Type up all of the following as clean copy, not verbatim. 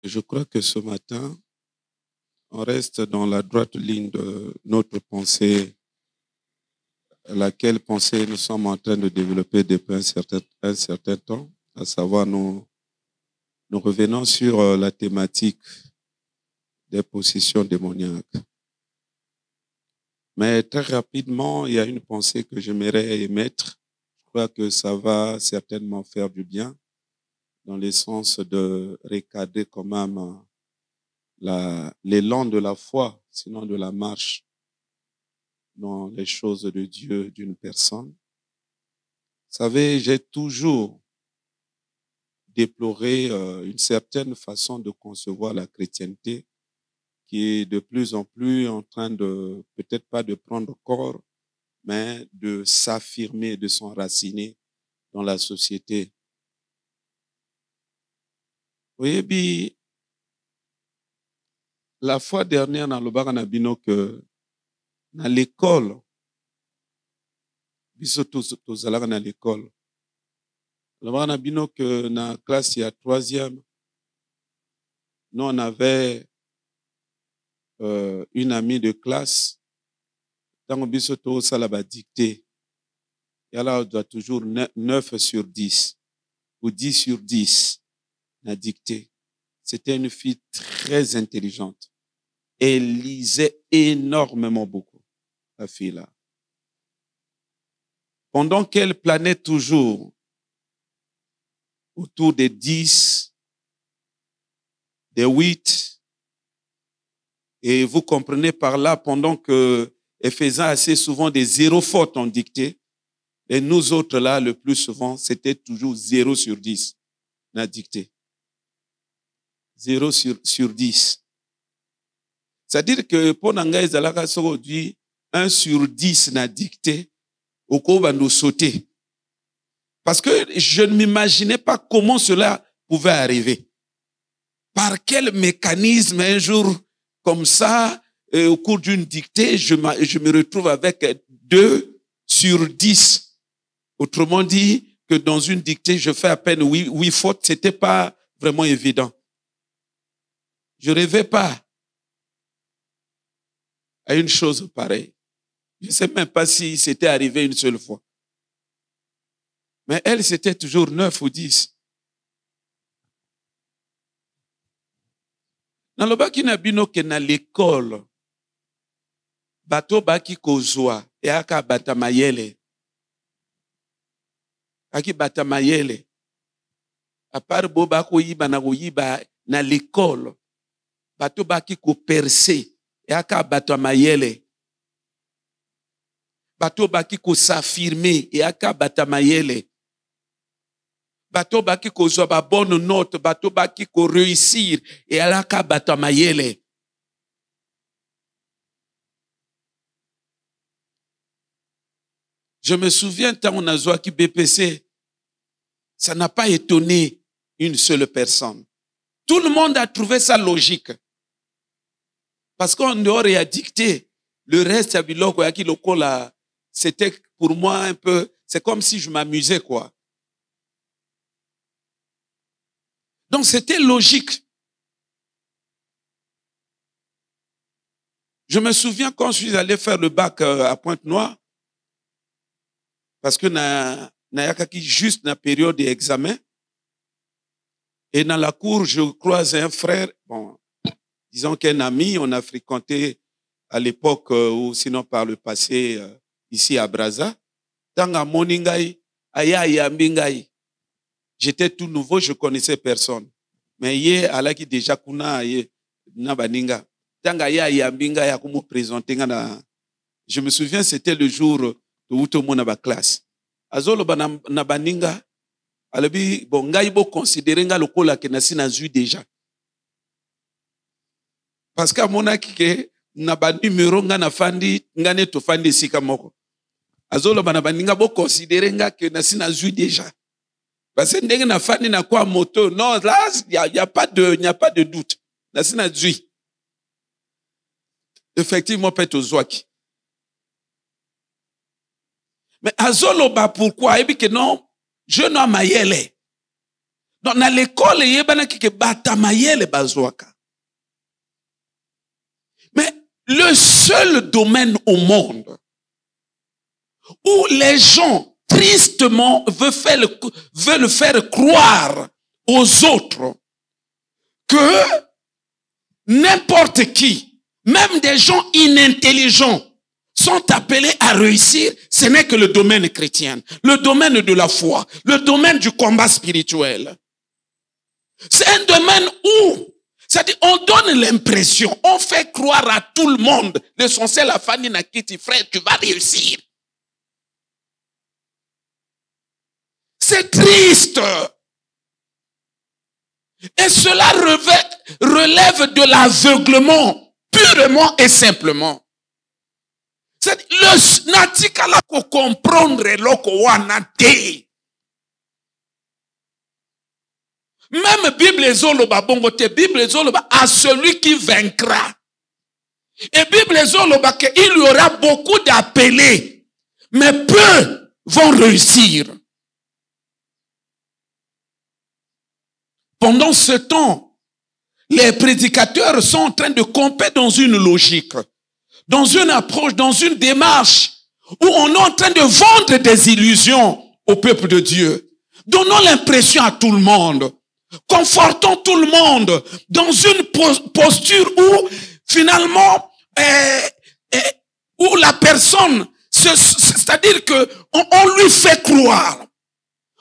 Je crois que ce matin, on reste dans la droite ligne de notre pensée, laquelle pensée nous sommes en train de développer depuis un certain temps, à savoir nous revenons sur la thématique des possessions démoniaques. Mais très rapidement, il y a une pensée que j'aimerais émettre. Je crois que ça va certainement faire du bien, dans le sens de recadrer quand même l'élan de la foi, sinon de la marche dans les choses de Dieu d'une personne. Vous savez, j'ai toujours déploré une certaine façon de concevoir la chrétienté qui est de plus en plus en train de, peut-être pas de prendre corps, mais de s'affirmer, de s'enraciner dans la société. Vous voyez, bien, la fois dernière, dans le Baranabino, que dans l'école, biso tozalaka na l'école, le Baranabino que dans la classe il y a troisième, nous on avait une amie de classe, tant que biso tozala ba dictée, et là on doit toujours 9 sur 10 ou 10 sur 10 na dictée. C'était une fille très intelligente. Elle lisait énormément beaucoup, la fille-là. Pendant qu'elle planait toujours autour des 10, des 8, et vous comprenez par là, pendant qu'elle faisait assez souvent des 0 fautes en dictée, et nous autres là, le plus souvent, c'était toujours 0 sur 10 na dictée. 0 sur 10. C'est-à-dire que pour Nanga Zalaka aujourd'hui, 1 sur 10 na dictée, au coup va nous sauter. Parce que je ne m'imaginais pas comment cela pouvait arriver. Par quel mécanisme un jour comme ça, au cours d'une dictée, je me retrouve avec 2 sur 10. Autrement dit, que dans une dictée, je fais à peine 8 fautes, c'était pas vraiment évident. Je rêvais pas à une chose pareille. Je ne sais même pas si c'était arrivé une seule fois. Mais elle, c'était toujours 9 ou 10. Dans le baki na bino ke na l'école, bato baki kozwa, e aka bata mayele. Aki bata mayele. A part bo bako yiba na l'école, bato baki ko percer, e aka bata mayele. Bato baki ko s'affirmer, e aka bata mayele. Bato baki ko zwa ba bonne note, bato baki ko réussir, et alaka bata mayele. Je me souviens, quand on a joué qui BPC, ça n'a pas étonné une seule personne. Tout le monde a trouvé ça logique. Parce qu'on dehors et a dicté. Le reste, c'était pour moi un peu, c'est comme si je m'amusais, quoi. Donc c'était logique. Je me souviens quand je suis allé faire le bac à Pointe-Noire, parce que n'ayakaki juste na période d'examen, et dans la cour, je croise un frère, bon, disons qu'un ami, on a fréquenté à l'époque ou sinon par le passé ici à Brazza. Tanga moningai, aya yambingai. J'étais tout nouveau, je connaissais personne. Mais hier, alaki déjà kuna na baninga. Tanga ya yambinga ya kumu présenter na. Je me souviens, c'était le jour de Utomo na ba classe. Azolo na baninga, alabi bon ngai bo considérer nga lokola ke na sina zui déjà. Parce que mona kike na ba numéro nga na fandi nga ne to fandi sika moko. Azolo na baninga bo considérer nga ke na sina zui déjà. Parce que ndenge na fandi na kwa moto, non, là il y a pas de doute. Na sina zui. Effectivement peut ozwaki. Mais azolo ba pourquoi? Et puis que non, je n'ai mayele. Donc, dans l'école, il y a des batamayele bazouaka. Mais le seul domaine au monde où les gens tristement veulent faire croire aux autres que n'importe qui, même des gens inintelligents, sont appelés à réussir, ce n'est que le domaine chrétien, le domaine de la foi, le domaine du combat spirituel. C'est un domaine où, c'est-à-dire, on donne l'impression, on fait croire à tout le monde, l'essentiel à Fanny Nakiti, frère, tu vas réussir. C'est triste. Et cela relève de l'aveuglement, purement et simplement. C'est le natikala ko comprendre loko wana te. Même Bible ezoloba bongote, Bible ezoloba à celui qui vaincra. Et Bible ezoloba qu'il y aura beaucoup d'appelés, mais peu vont réussir. Pendant ce temps, les prédicateurs sont en train de camper dans une logique, dans une approche, dans une démarche où on est en train de vendre des illusions au peuple de Dieu. Donnons l'impression à tout le monde, confortons tout le monde dans une posture où finalement, où la personne, c'est-à-dire que on lui fait croire,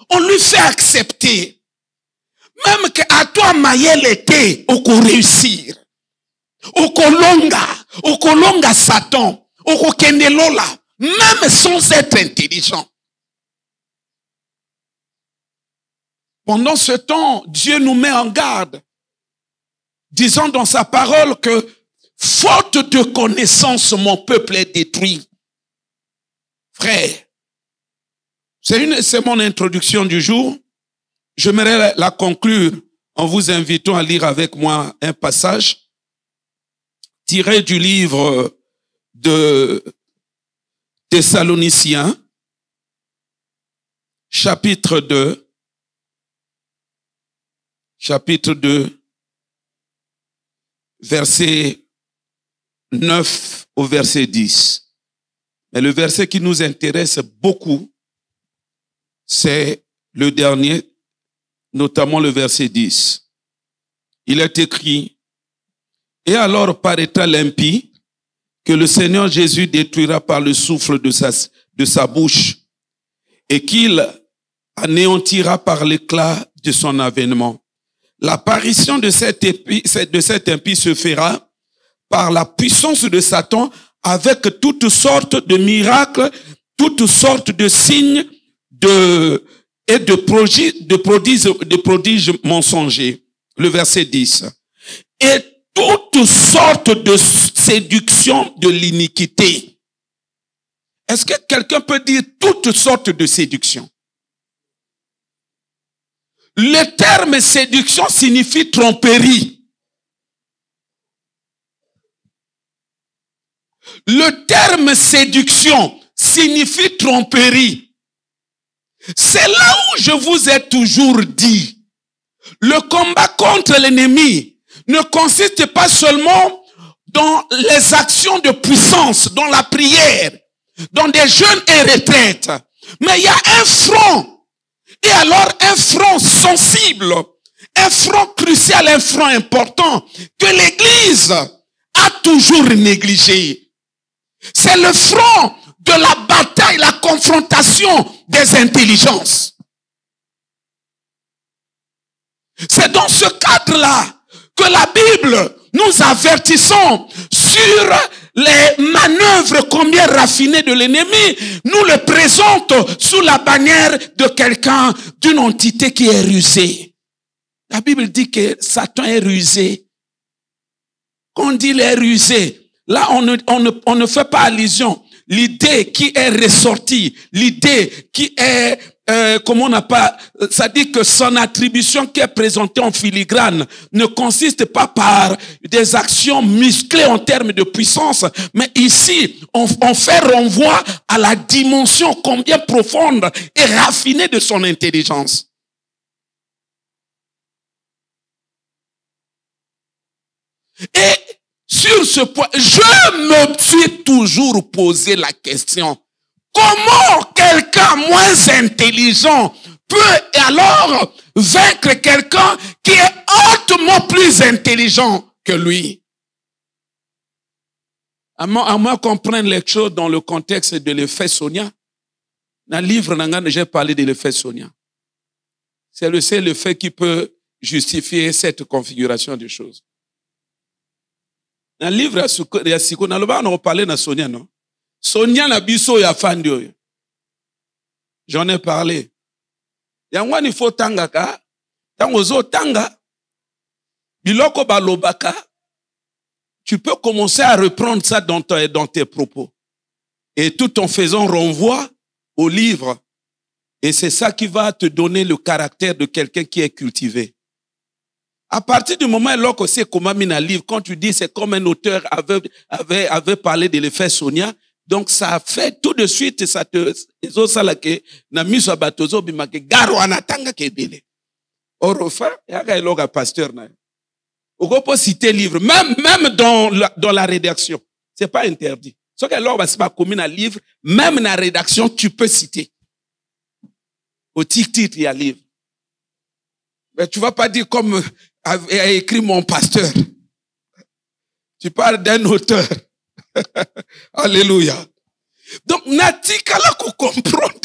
on lui fait accepter. Même que à toi mayele était au réussir. Au kolonga Satan, au kendelola, même sans être intelligent. Pendant ce temps, Dieu nous met en garde, disant dans sa parole que faute de connaissance, mon peuple est détruit. Frère, c'est mon introduction du jour. J'aimerais la conclure en vous invitant à lire avec moi un passage tiré du livre de Thessaloniciens, chapitre 2, verset 9 au verset 10. Mais le verset qui nous intéresse beaucoup, c'est le dernier, notamment le verset 10. Il est écrit: et alors paraîtra l'impie que le Seigneur Jésus détruira par le souffle de sa bouche, et qu'il anéantira par l'éclat de son avènement. L'apparition de cet impie se fera par la puissance de Satan, avec toutes sortes de miracles, toutes sortes de signes et de prodiges mensongers. Le verset 10. Et toutes sortes de séductions de l'iniquité. Est-ce que quelqu'un peut dire toutes sortes de séductions? Le terme séduction signifie tromperie. Le terme séduction signifie tromperie. C'est là où je vous ai toujours dit, le combat contre l'ennemi ne consiste pas seulement dans les actions de puissance, dans la prière, dans des jeûnes et retraites, mais il y a un front. Et alors un front sensible, un front crucial, un front important que l'Église a toujours négligé. C'est le front de la bataille, la confrontation des intelligences. C'est dans ce cadre-là que la Bible nous avertissons sur les manœuvres combien raffinées de l'ennemi, nous le présente sous la bannière de quelqu'un, d'une entité qui est rusée. La Bible dit que Satan est rusé. Quand on dit il est rusé, là on ne fait pas allusion. L'idée qui est ressortie, l'idée qui est, ça dit que son attribution qui est présentée en filigrane ne consiste pas par des actions musclées en termes de puissance, mais ici, on fait renvoi à la dimension combien profonde et raffinée de son intelligence. Et sur ce point, je me suis toujours posé la question. Comment quelqu'un moins intelligent peut alors vaincre quelqu'un qui est hautement plus intelligent que lui? À moi comprendre les choses dans le contexte de l'effet Sonia. Dans le livre, j'ai parlé de l'effet Sonia. C'est le seul effet qui peut justifier cette configuration de choses. Dans le livre, on a parlé de Sonia, non? Sonia na biso ya fandi. J'en ai parlé. Yangwani faut tanga ka, tangozo tanga, biloko balobaka. Tu peux commencer à reprendre ça dans tes propos. Et tout en faisant renvoi au livre. Et c'est ça qui va te donner le caractère de quelqu'un qui est cultivé. À partir du moment où c'est comme un livre, quand tu dis c'est comme un auteur avait parlé de l'effet Sonia, donc ça fait tout de suite, ça te, or enfin, il y a un pasteur. On peut citer livre, même dans la rédaction. C'est pas interdit. Ce que l'or va se pas commun à livre, même dans la rédaction, tu peux citer. Au titre, il y a livre. Mais tu vas pas dire comme a écrit mon pasteur. Tu parles d'un auteur. Alléluia. Donc, natikala ko comprendre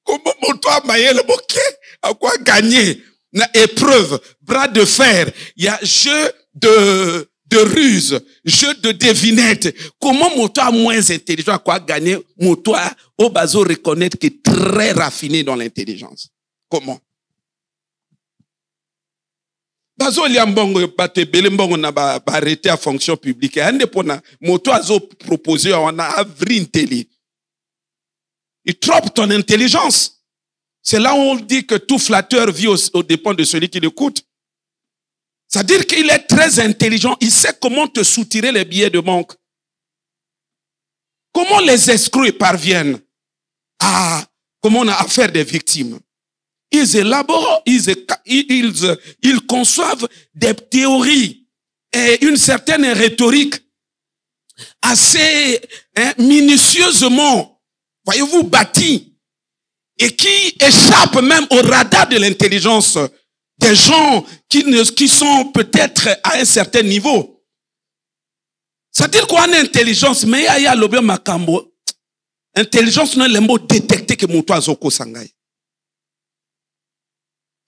comment mon toi maïel moké à quoi gagner na épreuve, bras de fer, il y a jeu de ruse, jeu de devinette. Comment mon toi moins intelligent à quoi gagner mon toi au bazo reconnaître qu'il est très raffiné dans l'intelligence. Comment? Bazo liambongo bate belembongo na ba arrêté à fonction publique. Ande pona moto azo proposé on a avril télé. Il trompe ton intelligence. C'est là où on dit que tout flatteur vit au dépend de celui qui l'écoute. C'est-à-dire qu'il est très intelligent. Il sait comment te soutirer les billets de banque. Comment les escrocs parviennent à comment on a affaire des victimes. Ils élaborent, ils conçoivent des théories et une certaine rhétorique assez minutieusement, voyez-vous, bâtie et qui échappe même au radar de l'intelligence des gens qui sont peut-être à un certain niveau. C'est-à-dire qu'on a une intelligence, mais il y a l'objet makambo. Intelligence, non, le mot détecter que mon toit zoko sangay.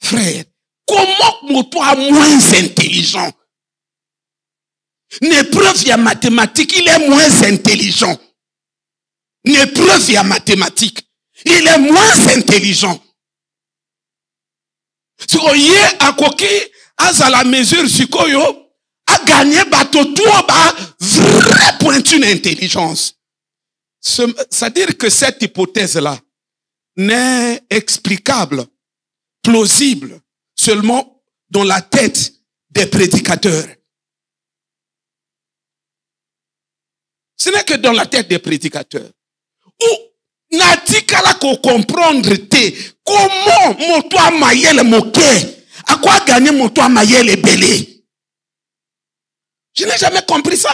Frère, comment mon toit moins intelligent? N'épreuve y a mathématique, il est moins intelligent. N'épreuve y a mathématique, il est moins intelligent. Si on y est à coquille, à la mesure sikoyo, a gagné bateau tout bas, vrai pointu d'intelligence. C'est-à-dire que cette hypothèse-là n'est explicable, plausible, seulement dans la tête des prédicateurs. Ce n'est que dans la tête des prédicateurs. Où n'a-t-il qu'on comprendre comment mon toit maïel moqué, à quoi gagner mon toit maïel et belé? Je n'ai jamais compris ça.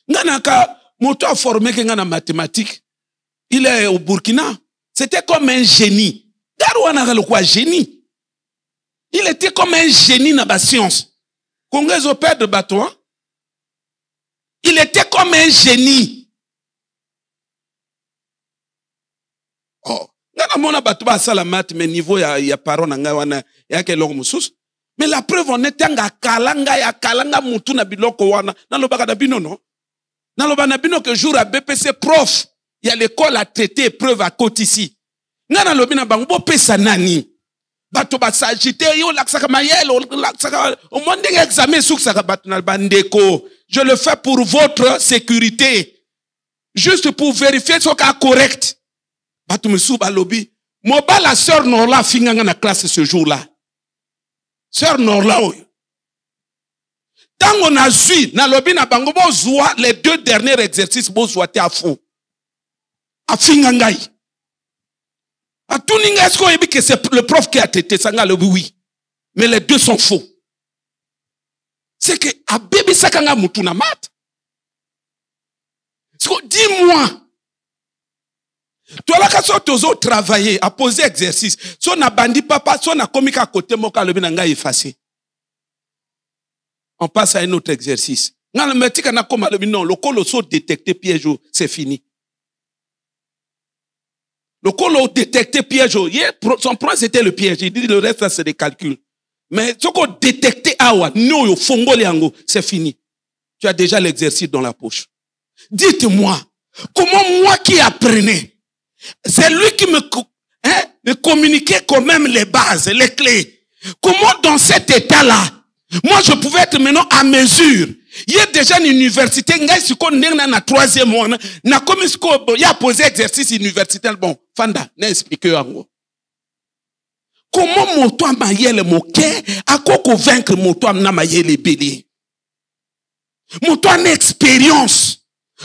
Nanaka, mon toit formé que ngana mathématique, il est au Burkina. C'était comme un génie. Darwana le quoi génie? Il était comme un génie dans la science. Congrès au père de bateau. Il était comme un génie. Oh, ngana mona bateau ba sala mat mais niveau ya parole nga wana ya ke longo mususu. Mais la preuve on est nga kalanga mutu na biloko wana na lobaka da bino no. Na lobaka na bino que jour à BPC prof, il y a l'école à traiter épreuve à côté ici. Ngana lobina bango pesa nani. Bato ba sagité yo laksaka mayel laksaka au moins des examens sous saka batna bandeko. Je le fais pour votre sécurité. Juste pour vérifier ce qui est correct. Bato me sou ba lobby. Moba la sœur Norla finganga na classe ce jour-là. Sœur Norla oyo. Tant on a su na lobby na bango bo zoa les 2 derniers exercices bo zoa te à fond. A fingangai. À tout ninga, est-ce qu'on dit que c'est le prof qui a traité ça? Oui. Mais les deux sont faux. C'est que, à bébé sakanga mutuna mat. Dis-moi. Toi là, quand tu as travaillé, à poser exercice, si on a bandi papa, si on a commis à côté, moka le binanga effacé. On passe à un autre exercice. Non, le colo saut détecté piège, c'est fini. Le colo détecté piège, son point c'était le piège. Il dit le reste c'est des calculs. Mais ce qu'on détecté awa, no fongo liango, c'est fini. Tu as déjà l'exercice dans la poche. Dites-moi, comment moi qui apprenais, c'est lui qui me communiquait quand même les bases, les clés. Comment dans cet état-là, moi je pouvais être maintenant à mesure. Il y a déjà une université, il y a na troisième mois, na comme il y a posé exercice universitaire, bon, Fanda, n'a expliqué à moi. Comment mon toit m'a le moquet, à quoi convaincre mon toit m'a le bélier. Mon toit une expérience.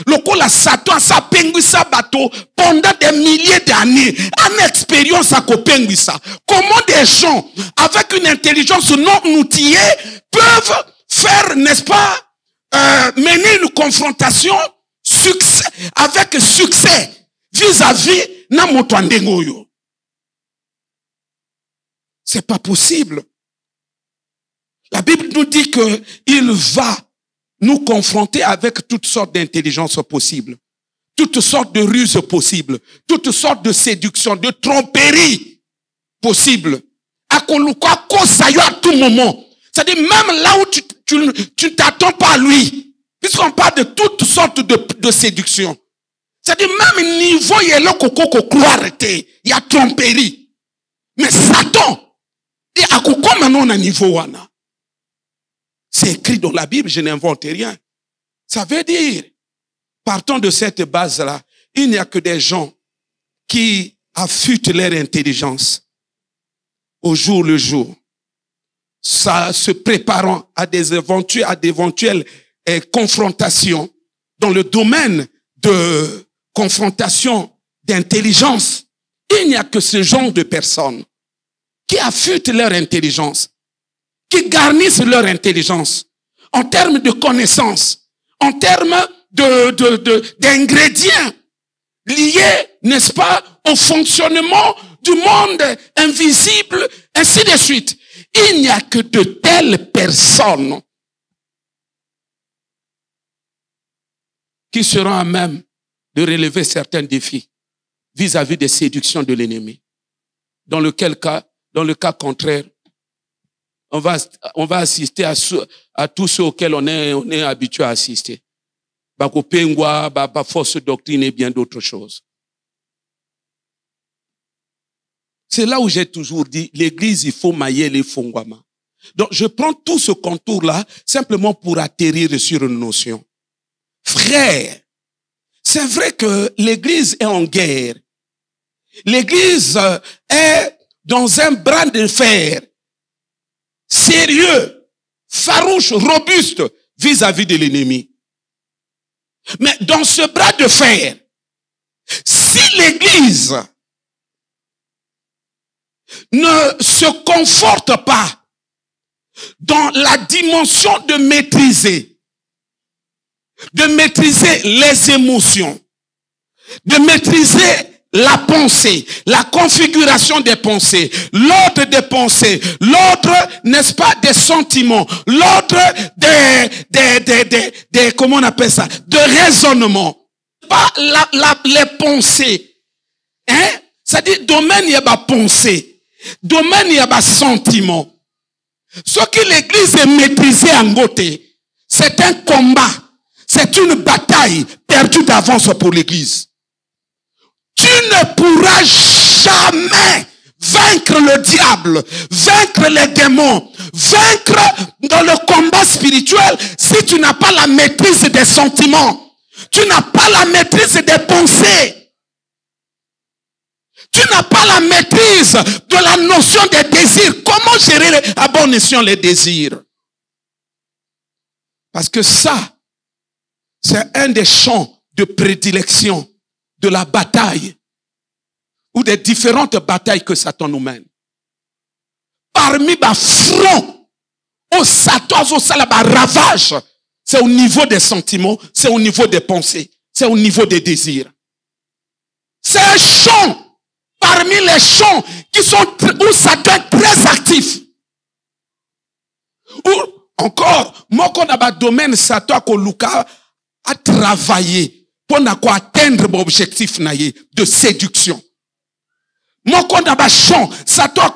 Le coup la Satan, ça pengui sa bateau pendant des milliers d'années. Une expérience à copengui ça. Comment des gens, avec une intelligence non outillée, peuvent faire, n'est-ce pas, mener une confrontation avec succès vis-à-vis na motoandengoyo. C'est pas possible. La Bible nous dit que il va nous confronter avec toutes sortes d'intelligences possibles, toutes sortes de ruses possibles, toutes sortes de séductions, de tromperies possibles. À tout moment. C'est-à-dire même là où tu ne t'attends pas à lui, puisqu'on parle de toutes sortes de séductions. C'est-à-dire même niveau il y a le coco il y a tromperie. Mais Satan, et à quoi maintenant on a niveau wana? C'est écrit dans la Bible, je n'invente rien. Ça veut dire, partant de cette base-là, il n'y a que des gens qui affûtent leur intelligence au jour le jour, ça se préparant à d'éventuelles confrontations dans le domaine de confrontation d'intelligence. Il n'y a que ce genre de personnes qui affûtent leur intelligence, qui garnissent leur intelligence en termes de connaissances, en termes d'ingrédients liés, n'est-ce pas, au fonctionnement du monde invisible, ainsi de suite. Il n'y a que de telles personnes qui seront à même de relever certains défis vis-à-vis des séductions de l'ennemi. Dans le cas contraire, on va assister à tous ceux auxquels on est habitué à assister. Bako pengwa, force doctrine et bien d'autres choses. C'est là où j'ai toujours dit, l'église, il faut mailler les fongwama. Donc, je prends tout ce contour-là simplement pour atterrir sur une notion. Frère, c'est vrai que l'église est en guerre. L'église est dans un bras de fer sérieux, farouche, robuste vis-à-vis de l'ennemi. Mais dans ce bras de fer, si l'église ne se conforte pas dans la dimension de maîtriser les émotions, de maîtriser la pensée, la configuration des pensées, l'ordre des pensées, l'ordre, n'est-ce pas, des sentiments, l'ordre comment on appelle ça, de raisonnement. Pas les pensées. Hein? C'est-à-dire, domaine, il y a pas pensée. Domaine, il y a pas sentiment. Ce que l'église est maîtrisée en côté, c'est un combat. C'est une bataille perdue d'avance pour l'église. Tu ne pourras jamais vaincre le diable, vaincre les démons, vaincre dans le combat spirituel si tu n'as pas la maîtrise des sentiments. Tu n'as pas la maîtrise des pensées. Tu n'as pas la maîtrise de la notion des désirs. Comment gérer à bon escient les désirs? Parce que ça, c'est un des champs de prédilection de la bataille ou des différentes batailles que Satan nous mène. Parmi les fronts, au Satan, au salaba ravage, c'est au niveau des sentiments, c'est au niveau des pensées, c'est au niveau des désirs. C'est un champ, parmi les champs où Satan est très actif. Ou encore, moi qu'on a un domaine Satan que Lucas a travaillé pour atteindre l'objectif de séduction. Moi qu'on a un champ, Satan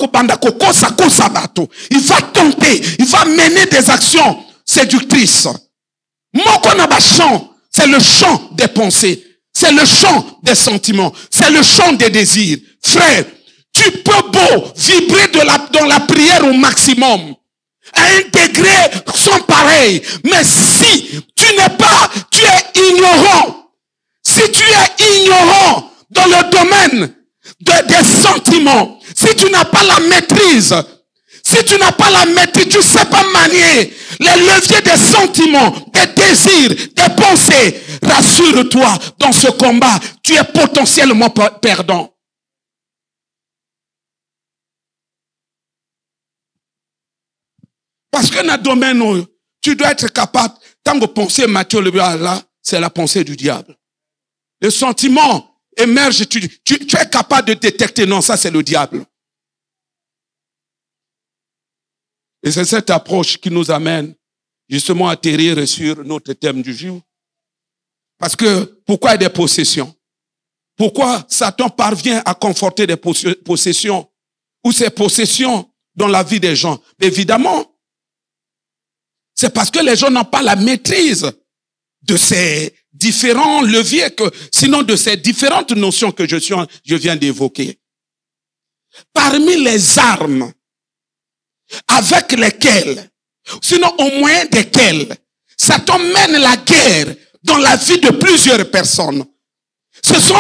il va tenter, il va mener des actions séductrices. Moi qu'on a un champ, c'est le champ des pensées. C'est le champ des sentiments. C'est le champ des désirs. Frère, tu peux beau vibrer dans la prière au maximum, à un degré sans pareil. Mais si tu es ignorant, si tu es ignorant dans le domaine des sentiments, si tu n'as pas la maîtrise, tu ne sais pas manier les leviers des sentiments, des désirs, des pensées, rassure-toi, dans ce combat, tu es potentiellement perdant. Parce que dans le domaine où tu dois être capable, tant que penser Matthieu le là, c'est la pensée du diable. Le sentiment émerge, tu es capable de détecter, non, ça c'est le diable. Et c'est cette approche qui nous amène justement à atterrir sur notre thème du jour. Parce que, pourquoi il y a des possessions? Pourquoi Satan parvient à conforter des possessions ou ces possessions dans la vie des gens? Mais évidemment, c'est parce que les gens n'ont pas la maîtrise de ces différents leviers, sinon de ces différentes notions que je viens d'évoquer. Parmi les armes avec lesquelles, sinon au moyen desquelles, Satan mène la guerre dans la vie de plusieurs personnes. Ce sont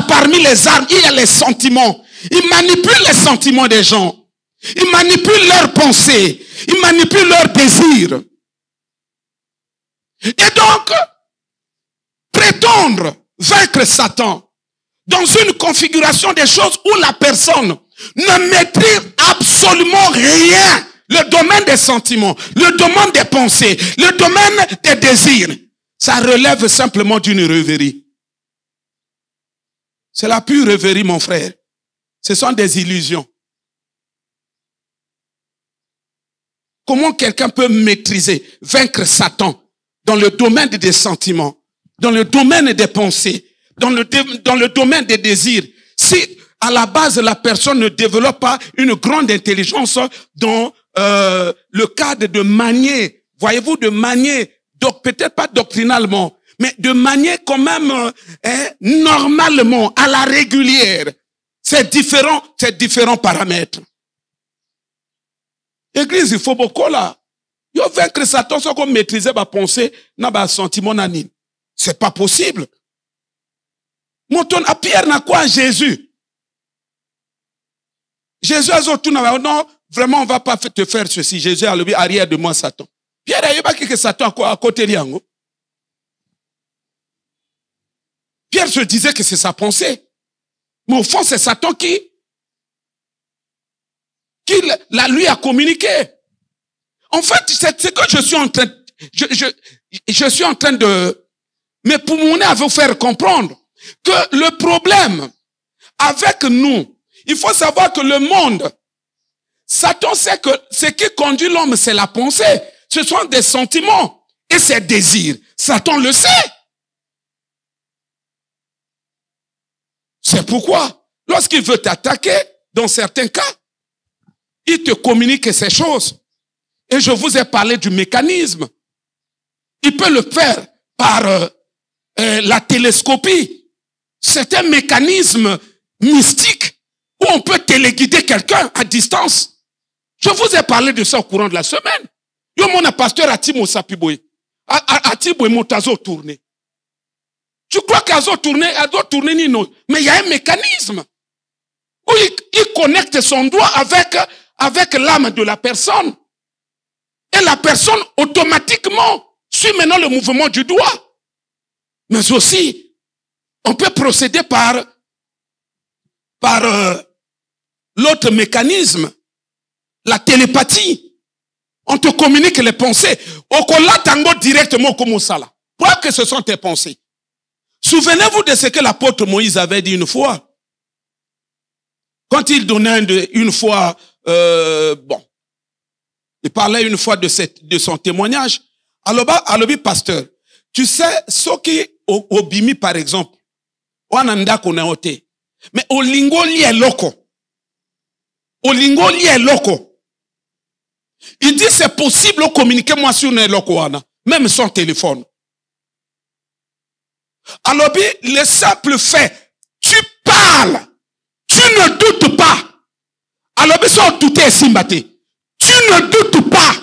parmi les armes, il y a les sentiments. Il manipule les sentiments des gens. Il manipule leurs pensées. Il manipule leurs désirs. Et donc, prétendre vaincre Satan dans une configuration des choses où la personne ne maîtrise absolument rien. Le domaine des sentiments, le domaine des pensées, le domaine des désirs, ça relève simplement d'une rêverie. C'est la pure rêverie, mon frère. Ce sont des illusions. Comment quelqu'un peut maîtriser, vaincre Satan dans le domaine des sentiments, dans le domaine des pensées, dans le domaine des désirs, si à la base la personne ne développe pas une grande intelligence dans le cadre de manier, voyez-vous, de manier, donc peut-être pas doctrinalement, mais de manier quand même normalement, à la régulière, ces différents paramètres. Église, il faut beaucoup là. Il faut vaincre Satan sans qu'on maîtrise ma pensée, ma sentiment nanine. C'est pas possible. Monton à Pierre n'a quoi Jésus? Jésus a dit, non, vraiment, on va pas te faire ceci. Jésus a dit, arrière de moi, Satan. Pierre a dit que Satan à côté de lui. Pierre se disait que c'est sa pensée. Mais au fond, c'est Satan qui lui a communiqué. En fait, c'est ce que je suis en train, je suis en train de, mais pour mon à vous faire comprendre que le problème avec nous, il faut savoir que le monde, Satan sait que ce qui conduit l'homme, c'est la pensée. Ce sont des sentiments et ses désirs. Satan le sait. C'est pourquoi, lorsqu'il veut t'attaquer, dans certains cas, il te communique ces choses. Et je vous ai parlé du mécanisme. Il peut le faire par la télescopie. C'est un mécanisme mystique où on peut téléguider quelqu'un à distance. Je vous ai parlé de ça au courant de la semaine. Yo mon pasteur Atimo Sapiboy. Atimo Motazo tourné. Tu crois qu'Azo tourné, ni non. Mais il y a un mécanisme où il connecte son doigt avec l'âme de la personne. Et la personne automatiquement suit maintenant le mouvement du doigt. Mais aussi, on peut procéder par par l'autre mécanisme, la télépathie. On te communique les pensées. Okola tango directement comme ça là. Preuve que ce sont tes pensées. Souvenez-vous de ce que l'apôtre Moïse avait dit une fois. Quand il donnait une fois, il parlait une fois de son témoignage. Alors, pasteur, tu sais, ce qui au bimi par exemple, wananda konaote, mais au lingo lié loco. Au lingo lié loco. Il dit c'est possible de communiquer moi sur un loco, même sans téléphone. Alors, le simple fait, tu parles, tu ne doutes pas. Alors, sans douter, Simbaté. Tu ne doutes pas.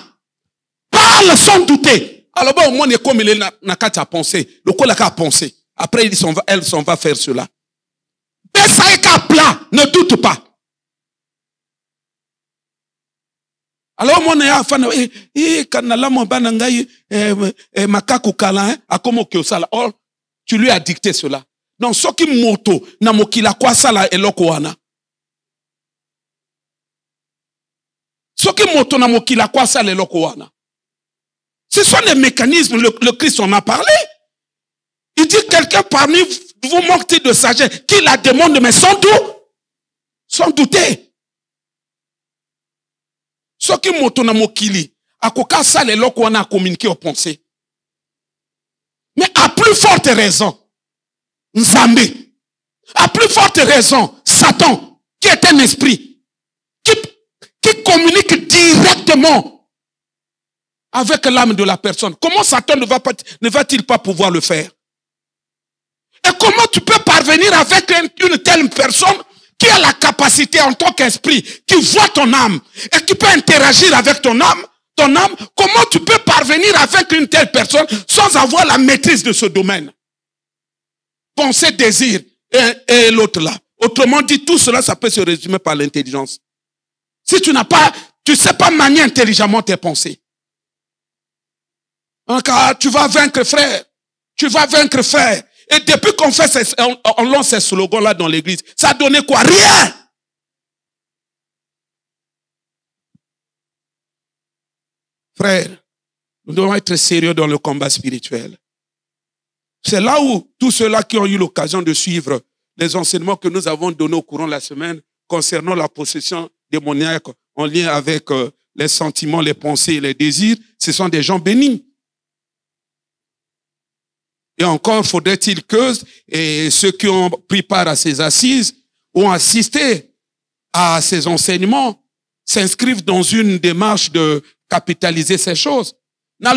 Parle sans douter. Alors, au moins, comme il est n'a qu'à penser. Le col a pensé. Après, elle s'en va faire cela. Mais ça est qu'à plat. Ne doute pas. Alors, mon a fan, kanala mon banangai, makaku kala, a comme que ça. Or, tu lui as dicté cela. Donc, ce qui moto, na mokila kwa sala elokoana. Ce qui moto na mokila kwa sala elokoana. Ce sont les mécanismes, le Christ en a parlé. Il dit quelqu'un parmi vous manque de sagesse, qui la demande, mais sans doute, sans douter. Ce qui moto na mokili, à koka sala elokoana a communiqué aux pensées. Mais à plus forte raison, Nzambé, à plus forte raison, Satan, qui est un esprit, qui communique directement avec l'âme de la personne. Comment Satan ne va-t-il pas pouvoir le faire? Et comment tu peux parvenir avec une telle personne qui a la capacité en tant qu'esprit, qui voit ton âme et qui peut interagir avec ton âme, comment tu peux parvenir avec une telle personne sans avoir la maîtrise de ce domaine? Pensée, désir et l'autre là. Autrement dit, tout cela, ça peut se résumer par l'intelligence. Si tu sais pas manier intelligemment tes pensées. Car tu vas vaincre frère. Tu vas vaincre frère. Et depuis qu'on on lance ces slogans là dans l'église, ça a donné quoi? Rien. Frère, nous devons être sérieux dans le combat spirituel. C'est là où tous ceux-là qui ont eu l'occasion de suivre les enseignements que nous avons donnés au courant de la semaine concernant la possession démoniaque en lien avec les sentiments, les pensées et les désirs, ce sont des gens bénis. Et encore faudrait-il que ceux qui ont pris part à ces assises ou assisté à ces enseignements s'inscrivent dans une démarche de capitaliser ces choses. Il y a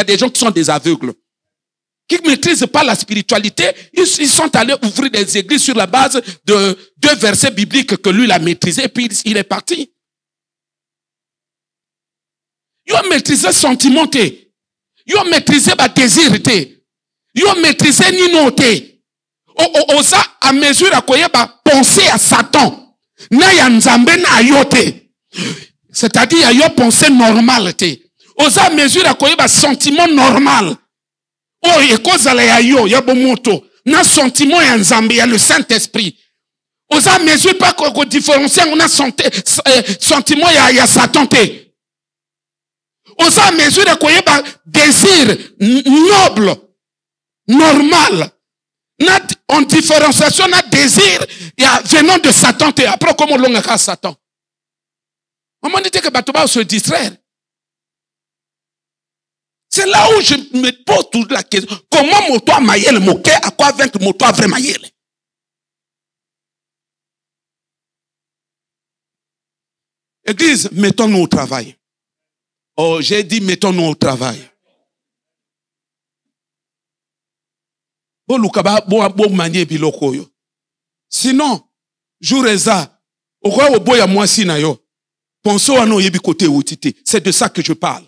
des gens qui sont des aveugles, qui ne maîtrisent pas la spiritualité. Ils sont allés ouvrir des églises sur la base de 2 versets bibliques que lui il a maîtrisés, et puis il est parti. Ils ont maîtrisé sentiment, ils ont maîtrisé désir, ils ont maîtrisé ninoté. Osa à mesure à quoi penser à Satan. Na ya nzambe na yote. C'est-à-dire, il y a une pensée normale. Osa à mesure à quoi sentiment normal. Oh, et cause à il y a bon moto. Na sentiment ya nzambe, il y a le Saint-Esprit. Osa à mesure pas qu'on différencie, on a sentiment il y a Satan. Osa à mesure à quoi désir noble, normal. En différenciation, na désir, il y a venant de Satan. Après, comment l'on a Satan? On m'a dit que Batoba se distraire. C'est là où je me pose toute la question. Comment mon toit maïel moqué, à quoi vaincre mon toit vrai maïel? Église, mettons-nous au travail. Oh, j'ai dit mettons-nous au travail. Sinon, joureza, c'est de ça que je parle.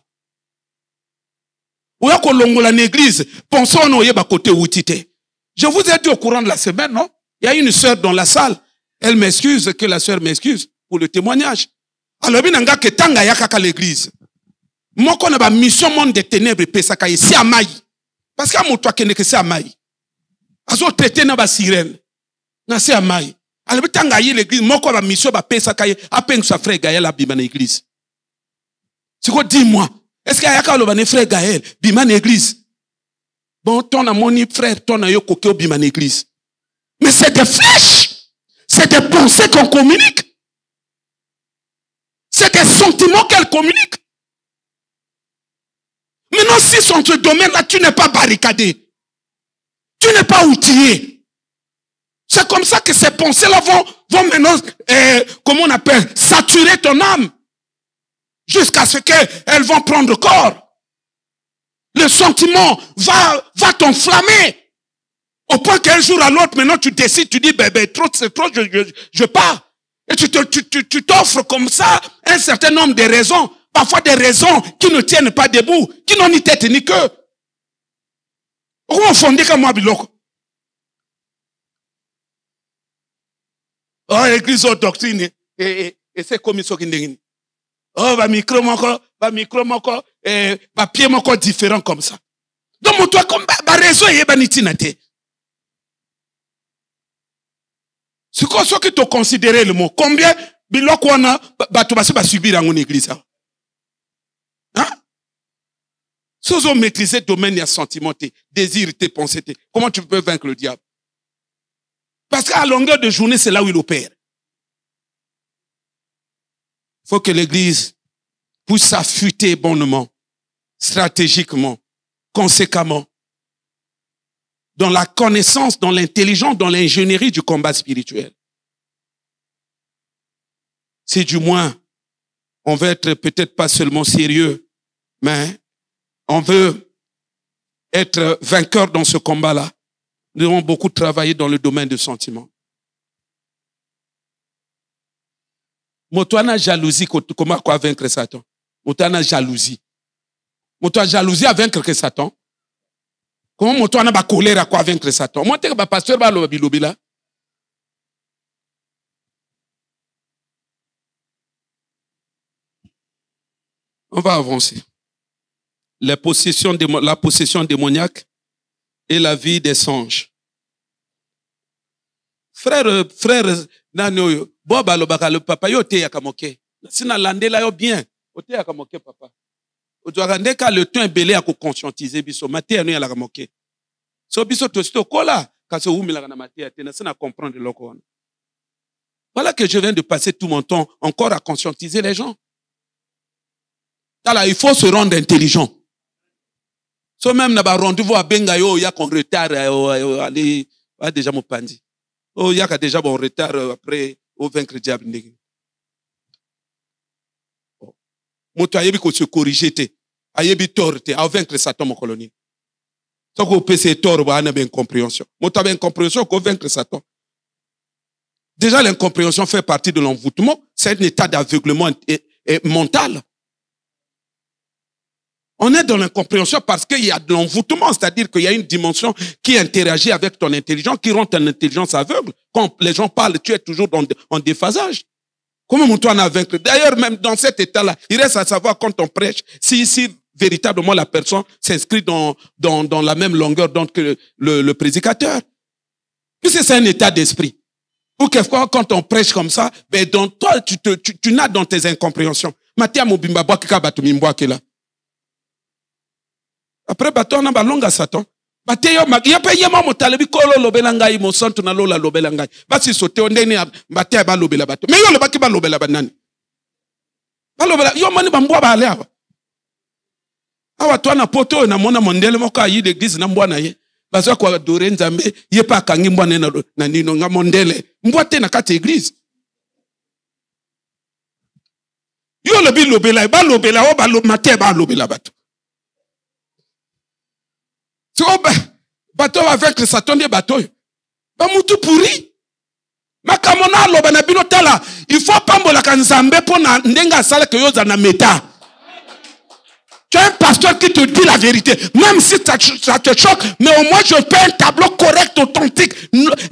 Je vous ai dit au courant de la semaine, non? Il y a une sœur dans la salle. Elle m'excuse, que la sœur m'excuse pour le témoignage. Alors, il y a l'église. Moi, qu'on a une mission monde des ténèbres, pesaka ici à Maï. Parce qu'à mon toit, qu'il n'est que c'est à Maï. Azo traité na ba sirène. Na se amai. Alors tanga yi l'église, moko ba mission ba pesa kaye, apen sa frère Gaël a bima na église. C'est quoi dis-moi? Est-ce qu'il y a ka lo ba ne frère Gaël bima na église? Bon, ton amoni frère, ton ayo kokeo bima na église. Mais c'est des flèches. C'est des pensées qu'on communique. C'est des sentiments qu'elle communique. Maintenant, si sur ce domaine-là, tu n'es pas barricadé, tu n'es pas outillé, c'est comme ça que ces pensées-là vont maintenant, comment on appelle, saturer ton âme, jusqu'à ce qu'elles vont prendre corps. Le sentiment va t'enflammer, au point qu'un jour à l'autre, maintenant tu décides, tu dis, trop, c'est trop, je pars. Et tu t'offres comme ça un certain nombre de raisons, parfois des raisons qui ne tiennent pas debout, qui n'ont ni tête ni queue. Comment fonder comme moi, biloko? Oh, l'église aux doctrines, et c'est comme ça qu'il dit. Oh, va micro moko, va pied moko différent comme ça. Donc, toi, comme, raison, il y a nitinate. C'est quoi ce que tu considères le mot? Combien biloko wana va subir dans une église? Hein? Si vous maîtrisez le domaine, il y a sentiment, désir, tes pensées, comment tu peux vaincre le diable? Parce qu'à longueur de journée, c'est là où il opère. Il faut que l'église puisse s'affûter bonnement, stratégiquement, conséquemment, dans la connaissance, dans l'intelligence, dans l'ingénierie du combat spirituel. Si du moins, on veut être peut-être pas seulement sérieux, mais on veut être vainqueur dans ce combat-là, nous devons beaucoup travailler dans le domaine du sentiment. Motoana jalousie, comment quoi vaincre Satan? Motoana jalousie. Motoana jalousie à vaincre Satan. Comment motoana ba colère à quoi vaincre Satan? Moi t'es ba pasteur ba lo bilobila. On va avancer. La possession démoniaque et la vie des songes. Frère, nanoyo, boba lo baka le papa yo te yakamoke. Sina landela yo bien, o te yakamoke papa. O doit rendre ka le temps belé à conscientiser biso, maté anu ya la kamoke. So biso to sto kola, ka so umi la na maté ya tena, sina comprendre loko wana. Voilà que je viens de passer tout mon temps encore à conscientiser les gens. Là, il faut se rendre intelligent. So même na ba rendez-vous à Bengayo, ya qu'on retard aller déjà mon pandi. Oh, il y a déjà bon retard après au vaincre le diable. Moto ayebi ko se corriger te, ayebi tort te, a vaincre Satan mon colonie. Ça qu'on peut se tort ba na ben compréhension. Moto ben compréhension ko vaincre Satan. Déjà l'incompréhension fait partie de l'envoûtement, c'est un état d'aveuglement mental. On est dans l'incompréhension parce qu'il y a de l'envoûtement, c'est-à-dire qu'il y a une dimension qui interagit avec ton intelligence, qui rend ton intelligence aveugle. Quand les gens parlent, tu es toujours en déphasage. Comment toi on a vaincre? D'ailleurs, même dans cet état-là, il reste à savoir quand on prêche, si véritablement la personne s'inscrit dans la même longueur d'onde que le prédicateur. Puisque c'est un état d'esprit. Ou quelquefois, quand on prêche comme ça, ben dans toi, tu nades dans tes incompréhensions. Matia mobimba boa kika batu mimboa kela. Après, bateau na balonga Satan. Bateau ya pe yema motalebi kolo lobela ngai mo santu na lola lobela ngai. Basi sote ondeni bateau ba lobela bateau. Mais yo le baki ba lobela banani. Ba lobela yo mani bambwa ba ale awa. Awa to na poto na mona mondele moko ayi l'église na mbwa na ye. Bazo kwa adore nzambe ye pa kangi mbwa na nino nga mondele. Mbwa te na kati église. Yo le bi lobela ba lobela o ba lo mate ba lobela bateau. Tu vois, bateau avec le Satan des bateaux. Ba mutu pourri. Makamona loba na bino tala. Il faut pas mbola kanzambe pour na ndenga sala que yo na meta. Tu as un pasteur qui te dit la vérité. Même si ça te choque, mais au moins je fais un tableau correct, authentique.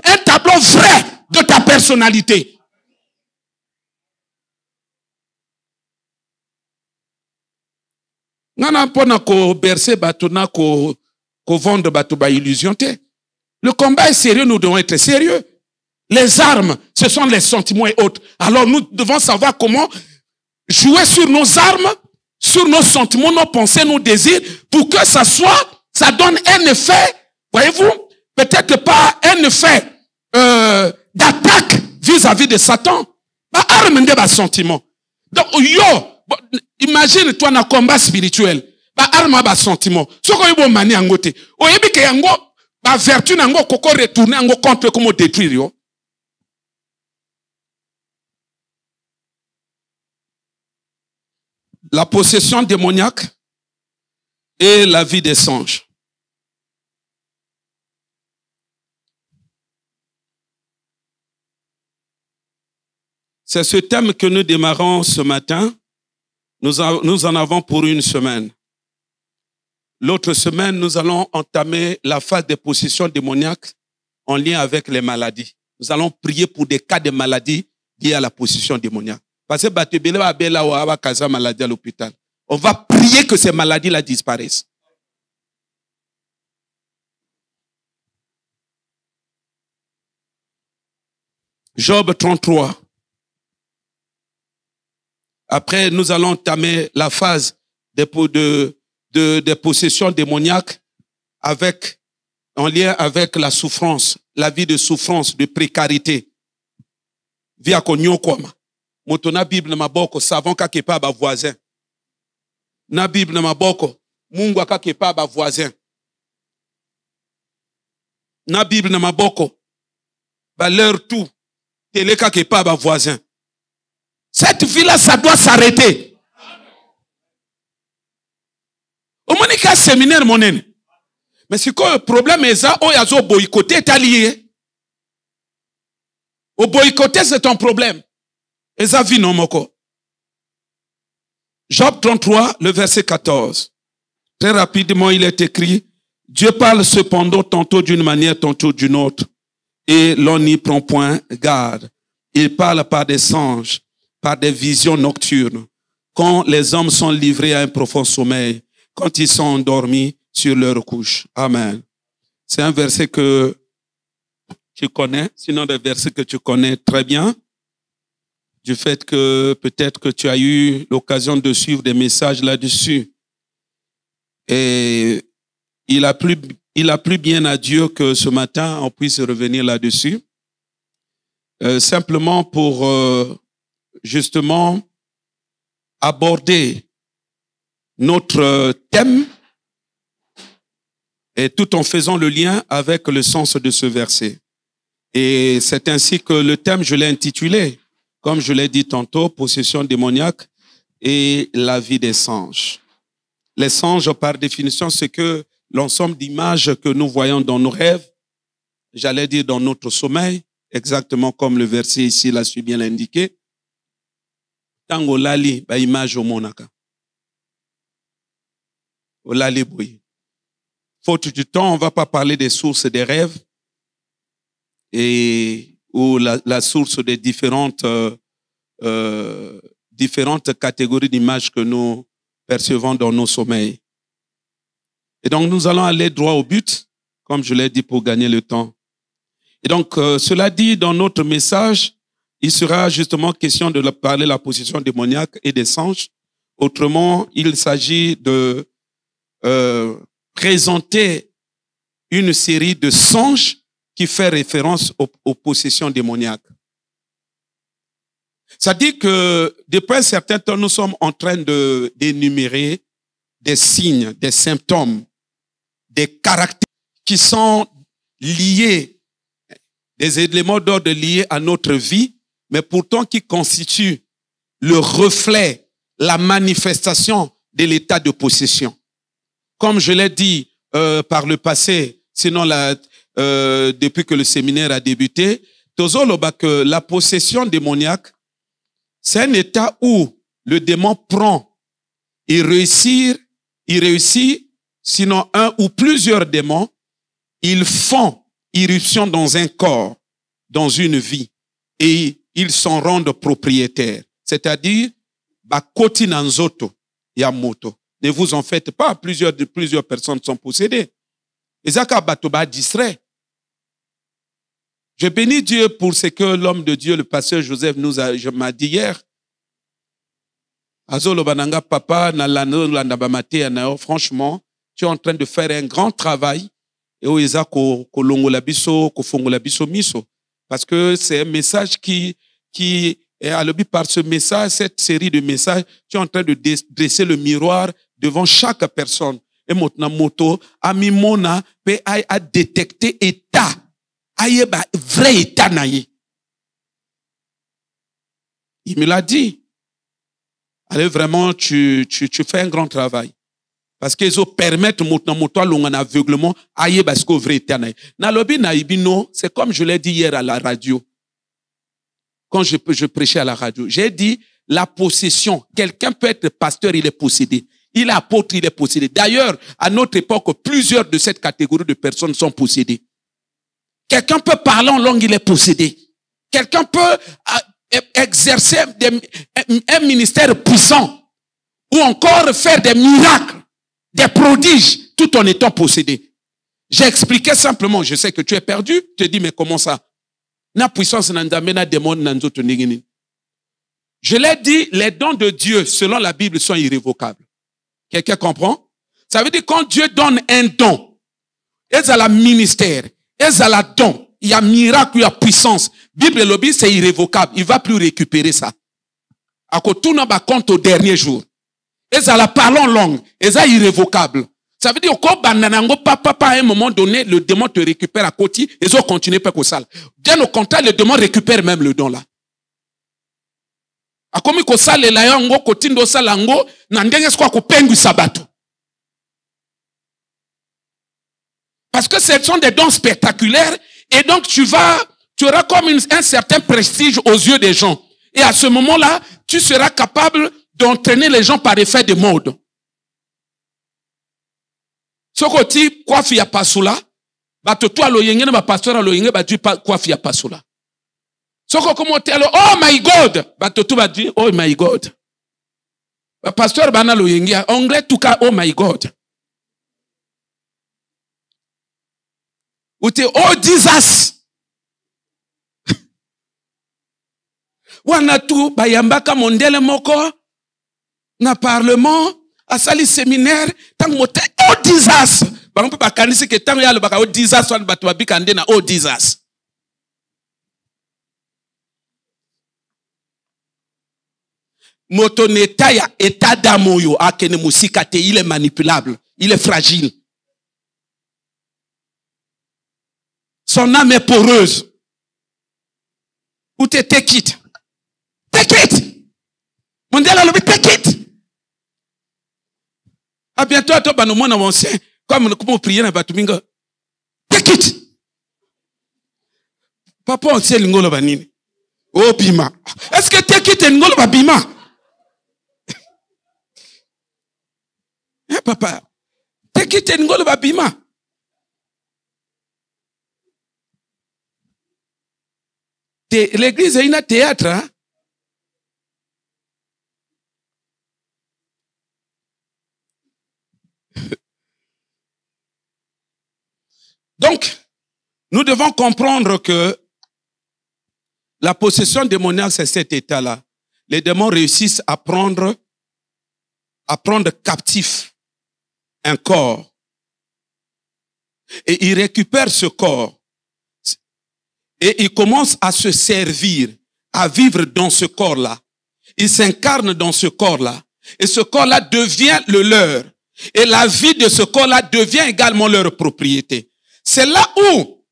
Un tableau vrai de ta personnalité. Nana pona ko bercer bateau na ko vendre bateau ba illusion te. Le combat est sérieux, nous devons être sérieux. Les armes, ce sont les sentiments et autres. Alors nous devons savoir comment jouer sur nos armes, sur nos sentiments, nos pensées, nos désirs, pour que ça donne un effet, voyez-vous, peut-être pas un effet d'attaque vis-à-vis de Satan. Arme de sentiment. Donc, imagine toi dans un combat spirituel. Arme de sentiment. Ce qu'on y a mani angote. Oyebi ke yango, vertu nango koko retourner ango contre comment détruire yo. La possession démoniaque et la vie des songes. C'est ce thème que nous démarrons ce matin. Nous en avons pour une semaine. L'autre semaine, nous allons entamer la phase des possessions démoniaques en lien avec les maladies. Nous allons prier pour des cas de maladies liés à la possession démoniaque. Parce que maladie à l'hôpital. On va prier que ces maladies-là disparaissent. Job 33. Après, nous allons entamer la phase des possessions démoniaques en lien avec la souffrance, la vie de souffrance, de précarité. Via konyokwama. Moto na Bible na maboko, savon kakepa ba voisin. Na Bible na maboko, Mungu akakepa ba voisin. Na Bible na maboko, ba leur tout, télé kakepa ba voisin. Cette vie-là, ça doit s'arrêter. Au moins, il y a un séminaire, mon aîné. Mais c'est quoi le problème? Il y a un boycotté, est allié. Au boycotté, c'est un problème. Et ça vit non, moko. Job 33, le verset 14. Très rapidement, il est écrit, Dieu parle cependant tantôt d'une manière, tantôt d'une autre. Et l'on n'y prend point garde. Il parle par des songes, par des visions nocturnes, quand les hommes sont livrés à un profond sommeil, quand ils sont endormis sur leur couche. Amen. C'est un verset que tu connais, sinon des versets que tu connais très bien, du fait que peut-être que tu as eu l'occasion de suivre des messages là-dessus. Et il a plu bien à Dieu que ce matin, on puisse revenir là-dessus. Simplement pour justement aborder notre thème et tout en faisant le lien avec le sens de ce verset. Et c'est ainsi que le thème, je l'ai intitulé, comme je l'ai dit tantôt, possession démoniaque et la vie des songes. Les songes, par définition, c'est que l'ensemble d'images que nous voyons dans nos rêves, j'allais dire dans notre sommeil, exactement comme le verset ici l'a su bien l'indiquer. Tango lali ba image au monaka. Au lali boui. Faute du temps, on va pas parler des sources des rêves et ou la source des différentes catégories d'images que nous percevons dans nos sommeils. Et donc nous allons aller droit au but, comme je l'ai dit, pour gagner le temps. Et donc cela dit, dans notre message, il sera justement question de parler de la possession démoniaque et des songes. Autrement, il s'agit de présenter une série de songes qui fait référence aux possessions démoniaques. Ça dit que depuis un certain temps, nous sommes en train d'énumérer des signes, des symptômes, des caractères qui sont liés, des éléments d'ordre liés à notre vie, mais pourtant qui constituent le reflet, la manifestation de l'état de possession. Comme je l'ai dit par le passé, sinon depuis que le séminaire a débuté, que la possession démoniaque, c'est un état où le démon prend, il réussit, sinon un ou plusieurs démons, ils font irruption dans un corps, dans une vie, et ils s'en rendent propriétaires. C'est-à-dire, bakoti nanzoto yamoto. Ne vous en faites pas, plusieurs personnes sont possédées. Et ça, bato ba distrait. Je bénis Dieu pour ce que l'homme de Dieu, le pasteur Joseph, m'a dit hier. Franchement, tu es en train de faire un grand travail. Parce que c'est un message qui est par ce message, cette série de messages, tu es en train de dresser le miroir devant chaque personne. Et maintenant, moto, amimona, peut a détecté état. Aïe, vrai état naïe. Il me l'a dit. Allez, vraiment, tu fais un grand travail. Parce qu'ils permettent moto un aveuglement. Aïe, parce que vrai état naïe. Nalobi naïbino, c'est comme je l'ai dit hier à la radio. Quand je prêchais à la radio, j'ai dit la possession. Quelqu'un peut être pasteur, il est possédé. Il est apôtre, il est possédé. D'ailleurs, à notre époque, plusieurs de cette catégorie de personnes sont possédées. Quelqu'un peut parler en langue, il est possédé. Quelqu'un peut exercer un ministère puissant ou encore faire des miracles, des prodiges, tout en étant possédé. J'ai expliqué simplement, je sais que tu es perdu, tu te dis, mais comment ça? Na puissance n'andamena démon nanzoto ningini. Je l'ai dit, les dons de Dieu, selon la Bible, sont irrévocables. Quelqu'un comprend? Ça veut dire quand Dieu donne un don, il y a la ministère, il y a la don, il y a miracle, il y a puissance. Bible et lobby, c'est irrévocable. Il ne va plus récupérer ça. À côté, tout n'a pas compte au dernier jour. Il y a la parole en langue, il y a irrévocable. Ça veut dire qu'à un moment donné, le démon te récupère à côté et ils ont continué par ça. Bien au contraire, le démon récupère même le don là. Akomi ko sale la yango kotindo salango na ndenge sko akupengu sabato. Parce que ce sont des dons spectaculaires et donc tu auras comme un certain prestige aux yeux des gens. Et à ce moment-là, tu seras capable d'entraîner les gens par effet de mode. Sokoti kwafi ya pasula, bato toi lo yenge na ba pasteur lo yenge ba du kwafi ya pasula. Soko comment oh my God, bato tu ba dit oh my God. Ba pasteur bana lo yenge anglais tout cas oh my God. Ou te oh Jesus. Wana tu bayambaka mondele moko na parlement asali séminaire tant moté oh Jesus. Ba on peut pas kanisi que tant ya le baka oh Jesus wan bato babikande na oh Jesus. Motoneta ya état d'amoyo akene musikate, il est manipulable, il est fragile. Son âme est poreuse. Ou te take it. Take it. Mondial a levé take it. À bientôt à toi, bah, nous m'en avancé. Comme on priait dans Batuminga. Take it. Papa, on sait l'ingolo banini. Oh, bima. Est-ce que take it est l'ingolo bima? Eh, papa. Take it est l'ingolo bima. L'église est un théâtre. Hein? Donc, nous devons comprendre que la possession démoniaque, c'est cet état-là. Les démons réussissent à prendre captif un corps. Et ils récupèrent ce corps. Et ils commencent à se servir, à vivre dans ce corps-là. Ils s'incarnent dans ce corps-là. Et ce corps-là devient le leur. Et la vie de ce corps-là devient également leur propriété. C'est là où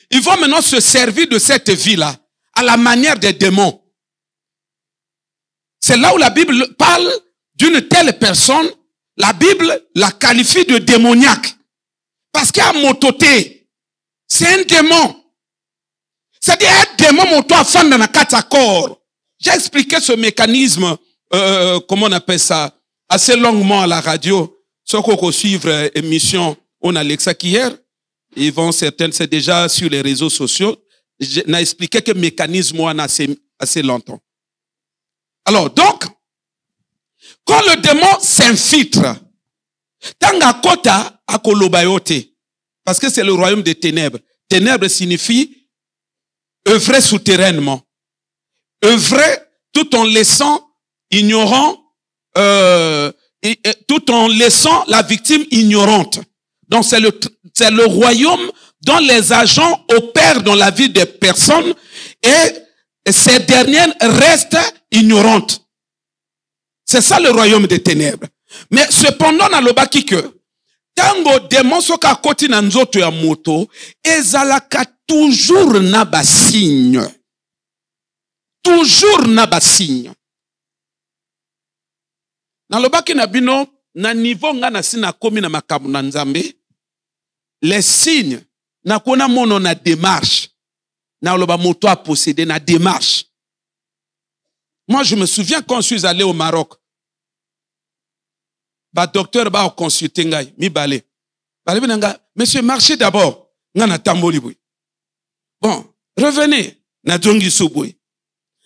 ils vont maintenant se servir de cette vie-là, à la manière des démons. C'est là où la Bible parle d'une telle personne. La Bible la qualifie de démoniaque. Parce qu'à mototé, c'est un démon. C'est-à-dire un démon monto à fond dans un corps. J'ai expliqué ce mécanisme, comment on appelle ça, assez longuement à la radio. Ceux qui vont suivre l'émission, on a l'exa hier. Ils vont certaines, c'est déjà sur les réseaux sociaux. J'ai expliqué que le mécanisme on a assez longtemps. Alors, donc, quand le démon s'infiltre, tanga kota akolobayote, parce que c'est le royaume des ténèbres. Ténèbres signifie œuvrer souterrainement, œuvrer tout en laissant ignorant, tout en laissant la victime ignorante. Donc c'est le royaume dont les agents opèrent dans la vie des personnes et ces dernières restent ignorantes. C'est ça le royaume des ténèbres. Mais cependant, dans le baki que, tango démon soka koti na nzoto ya moto, ezalaka toujours na ba signe. Toujours na ba signe. Dans le baki na bino, na niveau nga na si na komi na makabu na nzambe, les signes, na kona mono na démarche, na loba moto a possédé na démarche. Moi, je me souviens quand je suis allé au Maroc, ba docteur ba consulter ngai, mi balé. Balé benanga, monsieur, marchez d'abord, nga na tamboli boui. Bon, revenez, na zongi sou boui.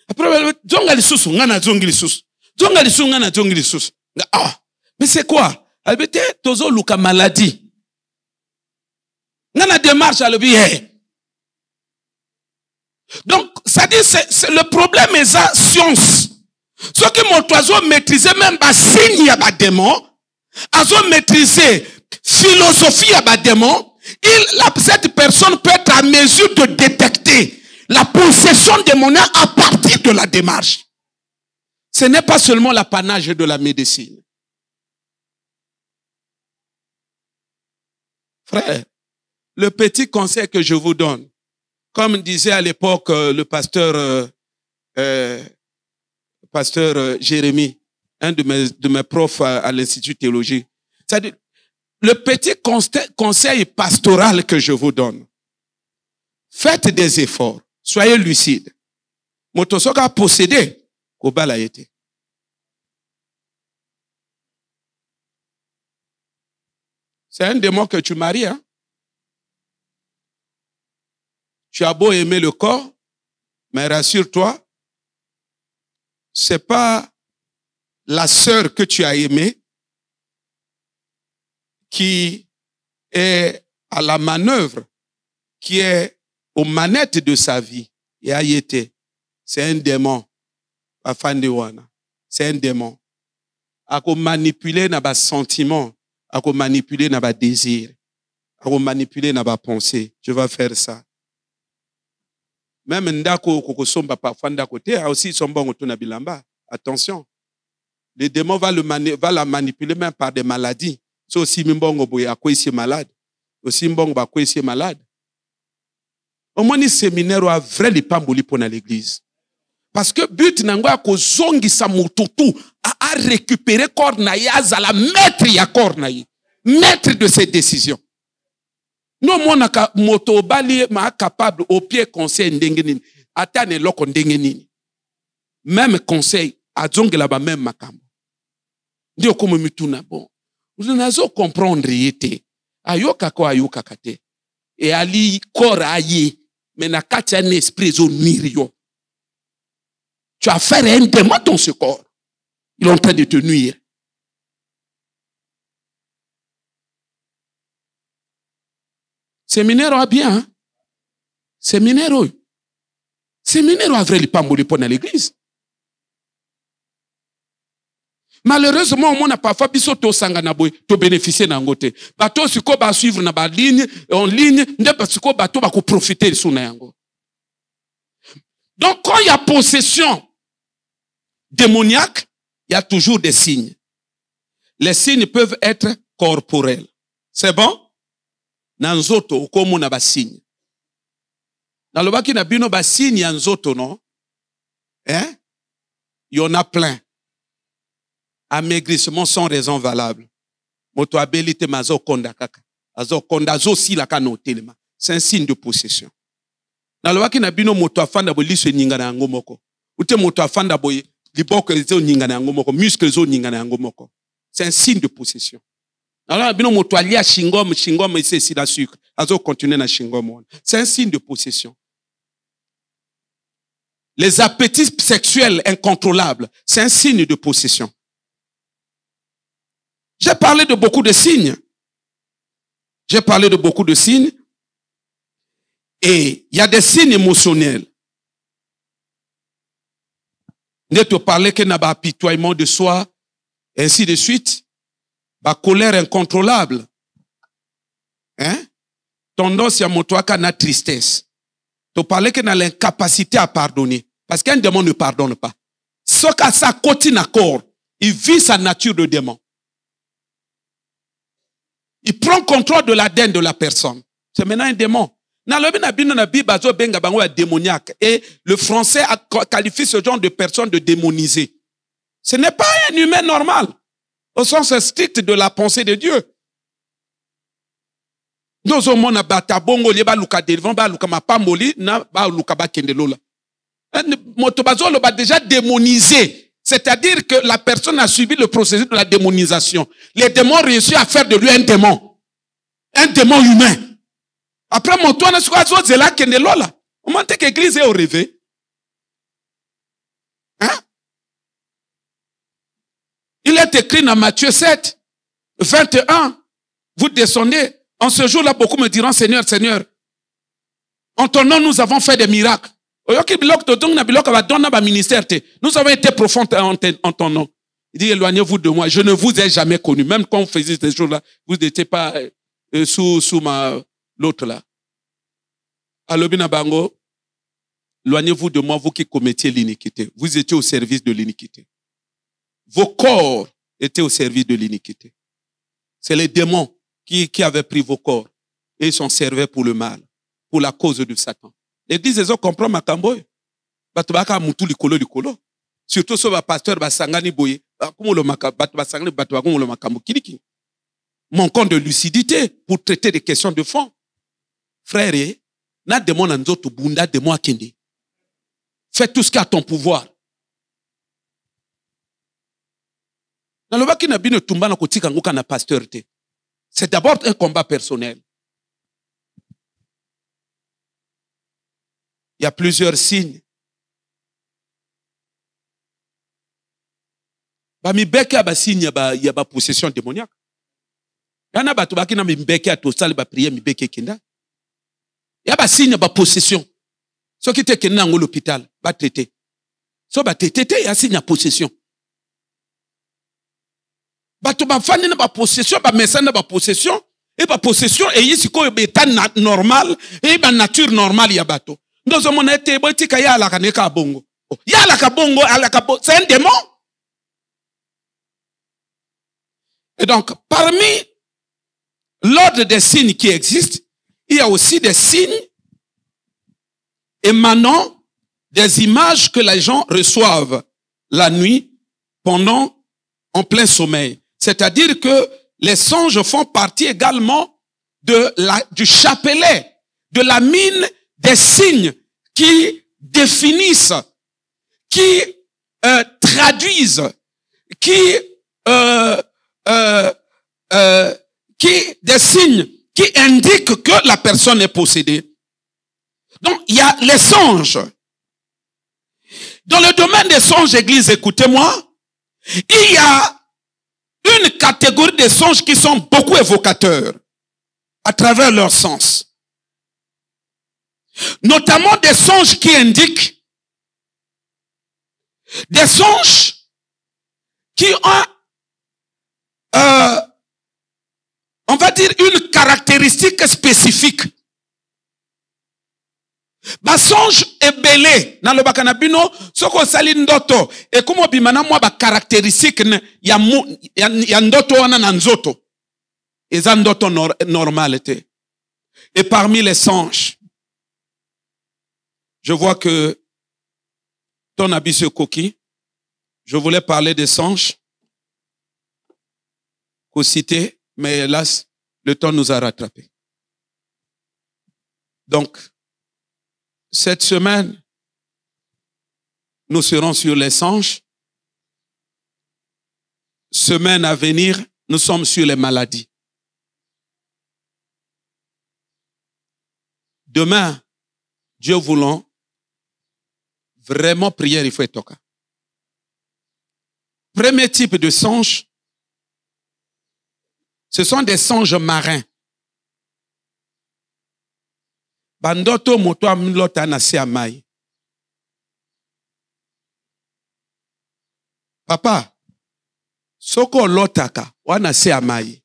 Après, zonga li susu, nga na zongi li susu. Zonga li susu, nga na zongi li susu. Ah, mais c'est quoi? Albete, tozo luka maladie. Nga na démarche à l'objet. Donc, ça dit, le problème est ça, science. Ce que mon oiseau maîtriser même pas signe à bas démon, oiseau maîtriser philosophie à bas démon, cette personne peut être à mesure de détecter la possession démoniaque à partir de la démarche. Ce n'est pas seulement l'apanage de la médecine. Frère, le petit conseil que je vous donne, comme disait à l'époque le pasteur Jérémie, un de mes profs à l'Institut de théologie, c'est-à-dire, le petit conseil pastoral que je vous donne, faites des efforts, soyez lucides. Motosoka possédé, Kobala été. C'est un démon que tu maries, hein? Tu as beau aimer le corps, mais rassure-toi, c'est pas la sœur que tu as aimée qui est à la manœuvre, qui est aux manettes de sa vie. Et a été. C'est un démon. C'est un démon. A manipuler na ba sentiment, a manipuler na ba désir, a manipuler na ba pensée. Je vais faire ça. Même ndako kokosomba parfois ndako te a aussi sombongo tuna bilamba. Attention. Le démon va la manipuler même par des maladies. C'est aussi mbongo boye a quoi ici malade. Aussi mbongo ba quoi ici malade. Au moins, séminaire a vrai les pamboli pour l'église. Parce que but n'angwa ko zongi sa mututu a récupérer corps naïe à la maître ya corps naïe. Maître de ses décisions. Non, mon moto bali ma capable au pied conseil ndengenini. Atane loko ndengenini. Même conseil a zongi là-bas même makambo. Ndio comme mituna bon. Vous n'avez comprendre yete. Ayoka ko ayoka kate. Et ali corps aye. Mais na kati un esprit zo nirio. Tu as fait un démon dans ce corps. Il est en train de te nuire. Séminaire a bien, hein? Séminaire a vrai pas mourir pour l'église. Malheureusement, on a parfois biso to sangana boy to bénéficier na ngote. Bato siko ba suivre na ba ligne en ligne, nde siko bato ba ko profiter sous na yango. Donc quand il y a possession démoniaque, il y a toujours des signes. Les signes peuvent être corporels. C'est bon? Nanzoto okomo na ba signe. Dans le baki na bino ba signe nzoto non? Hein? Il y en a plein. Amaigrissement sans raison valable. Moto abilité mazo konda kaka. Azo konda zo si la kano telema. C'est un signe de possession. Na lwaki na bino moto afanda bo liso nyinga na yango moko. Ute moto afanda bo liboko zo nyinga na yango moko, muscle zo nyinga na yango moko. C'est un signe de possession. Alors bino moto alia shingom ise si la sucre. Azo continuer na shingom. C'est un signe de possession. Les appétits sexuels incontrôlables, c'est un signe de possession. J'ai parlé de beaucoup de signes. Et il y a des signes émotionnels. Ne te parler que n'a pas apitoiement de soi, ainsi de suite. Ba colère incontrôlable. Hein? Tendance à montrer qu'il y a tristesse. Te parler que n'a l'incapacité à pardonner. Parce qu'un démon ne pardonne pas. Ce qu'à sa continue accord, il vit sa nature de démon. Il prend contrôle de l'ADN de la personne. C'est maintenant un démon. Et le français a qualifié ce genre de personne de démonisé. Ce n'est pas un humain normal, au sens strict de la pensée de Dieu. Nous avons déjà démonisé. C'est-à-dire que la personne a suivi le processus de la démonisation. Les démons réussissent à faire de lui un démon. Un démon humain. Après, mon toit, c'est là qu'il est là. On m'a dit que l'église est au réveil. Hein? Il est écrit dans Matthieu 7, 21. Vous descendez. En ce jour-là, beaucoup me diront, Seigneur, Seigneur, en ton nom, nous avons fait des miracles. Nous avons été profonds en ton nom. Il dit, éloignez-vous de moi. Je ne vous ai jamais connu. Même quand vous faisiez ces choses-là, vous n'étiez pas sous l'autre là. Alobina Bango, éloignez-vous de moi, vous qui commettiez l'iniquité. Vous étiez au service de l'iniquité. Vos corps étaient au service de l'iniquité. C'est les démons qui avaient pris vos corps et ils s'en servaient pour le mal, pour la cause de Satan. L'église, ils ont compris ma camboy. Batubaka mutu likolo likolo. Surtout sur le pasteur Basangani Boye. Manquant de lucidité pour traiter des questions de fond. Frère, na démon nzoto bunda démon akende. Fais tout ce qui est à ton pouvoir. C'est d'abord un combat personnel. Il y a plusieurs signes. Mi beke a signe il y a possession démoniaque. Yana batu bakina mi beke a tosal ba prier mi beke kenda. Il y a signe ba possession. Ce qui te kenda ngolo l'hôpital ba traité. So ba traité il y a signe possession. Batu ba fani na ba possession ba message na ba possession et ba possession et ici ko état normal et ba nature normale ya bato. Ndozo mona ete botika ya la kaneka bongo. Ya la kabongo ala kabo c'est un démon. Et donc parmi l'ordre des signes qui existent, il y a aussi des signes émanant des images que les gens reçoivent la nuit pendant en plein sommeil. C'est-à-dire que les songes font partie également du chapelet, de la mine des signes qui définissent, qui traduisent, des signes qui indiquent que la personne est possédée. Donc, il y a les songes. Dans le domaine des songes, Église, écoutez-moi, il y a une catégorie de songes qui sont beaucoup évocateurs à travers leur sens. Notamment des songes qui indiquent des songes qui ont on va dire une caractéristique spécifique. Ba songe ebele na lo bakanabino soko sali ndoto et comme bimana moi ba caractéristique ya ndoto wana na nzoto eza ndoto normalité. Et parmi les songes, je vois que ton habit se coquille. Je voulais parler des songes qu'au cité, mais hélas, le temps nous a rattrapés. Donc, cette semaine, nous serons sur les songes. Semaine à venir, nous sommes sur les maladies. Demain, Dieu voulant, vraiment prière, il faut être toka. Premier type de songe, ce sont des songes marins. Bandoto moto amlota na se amai. Papa, soko lotaka, wana se amayi.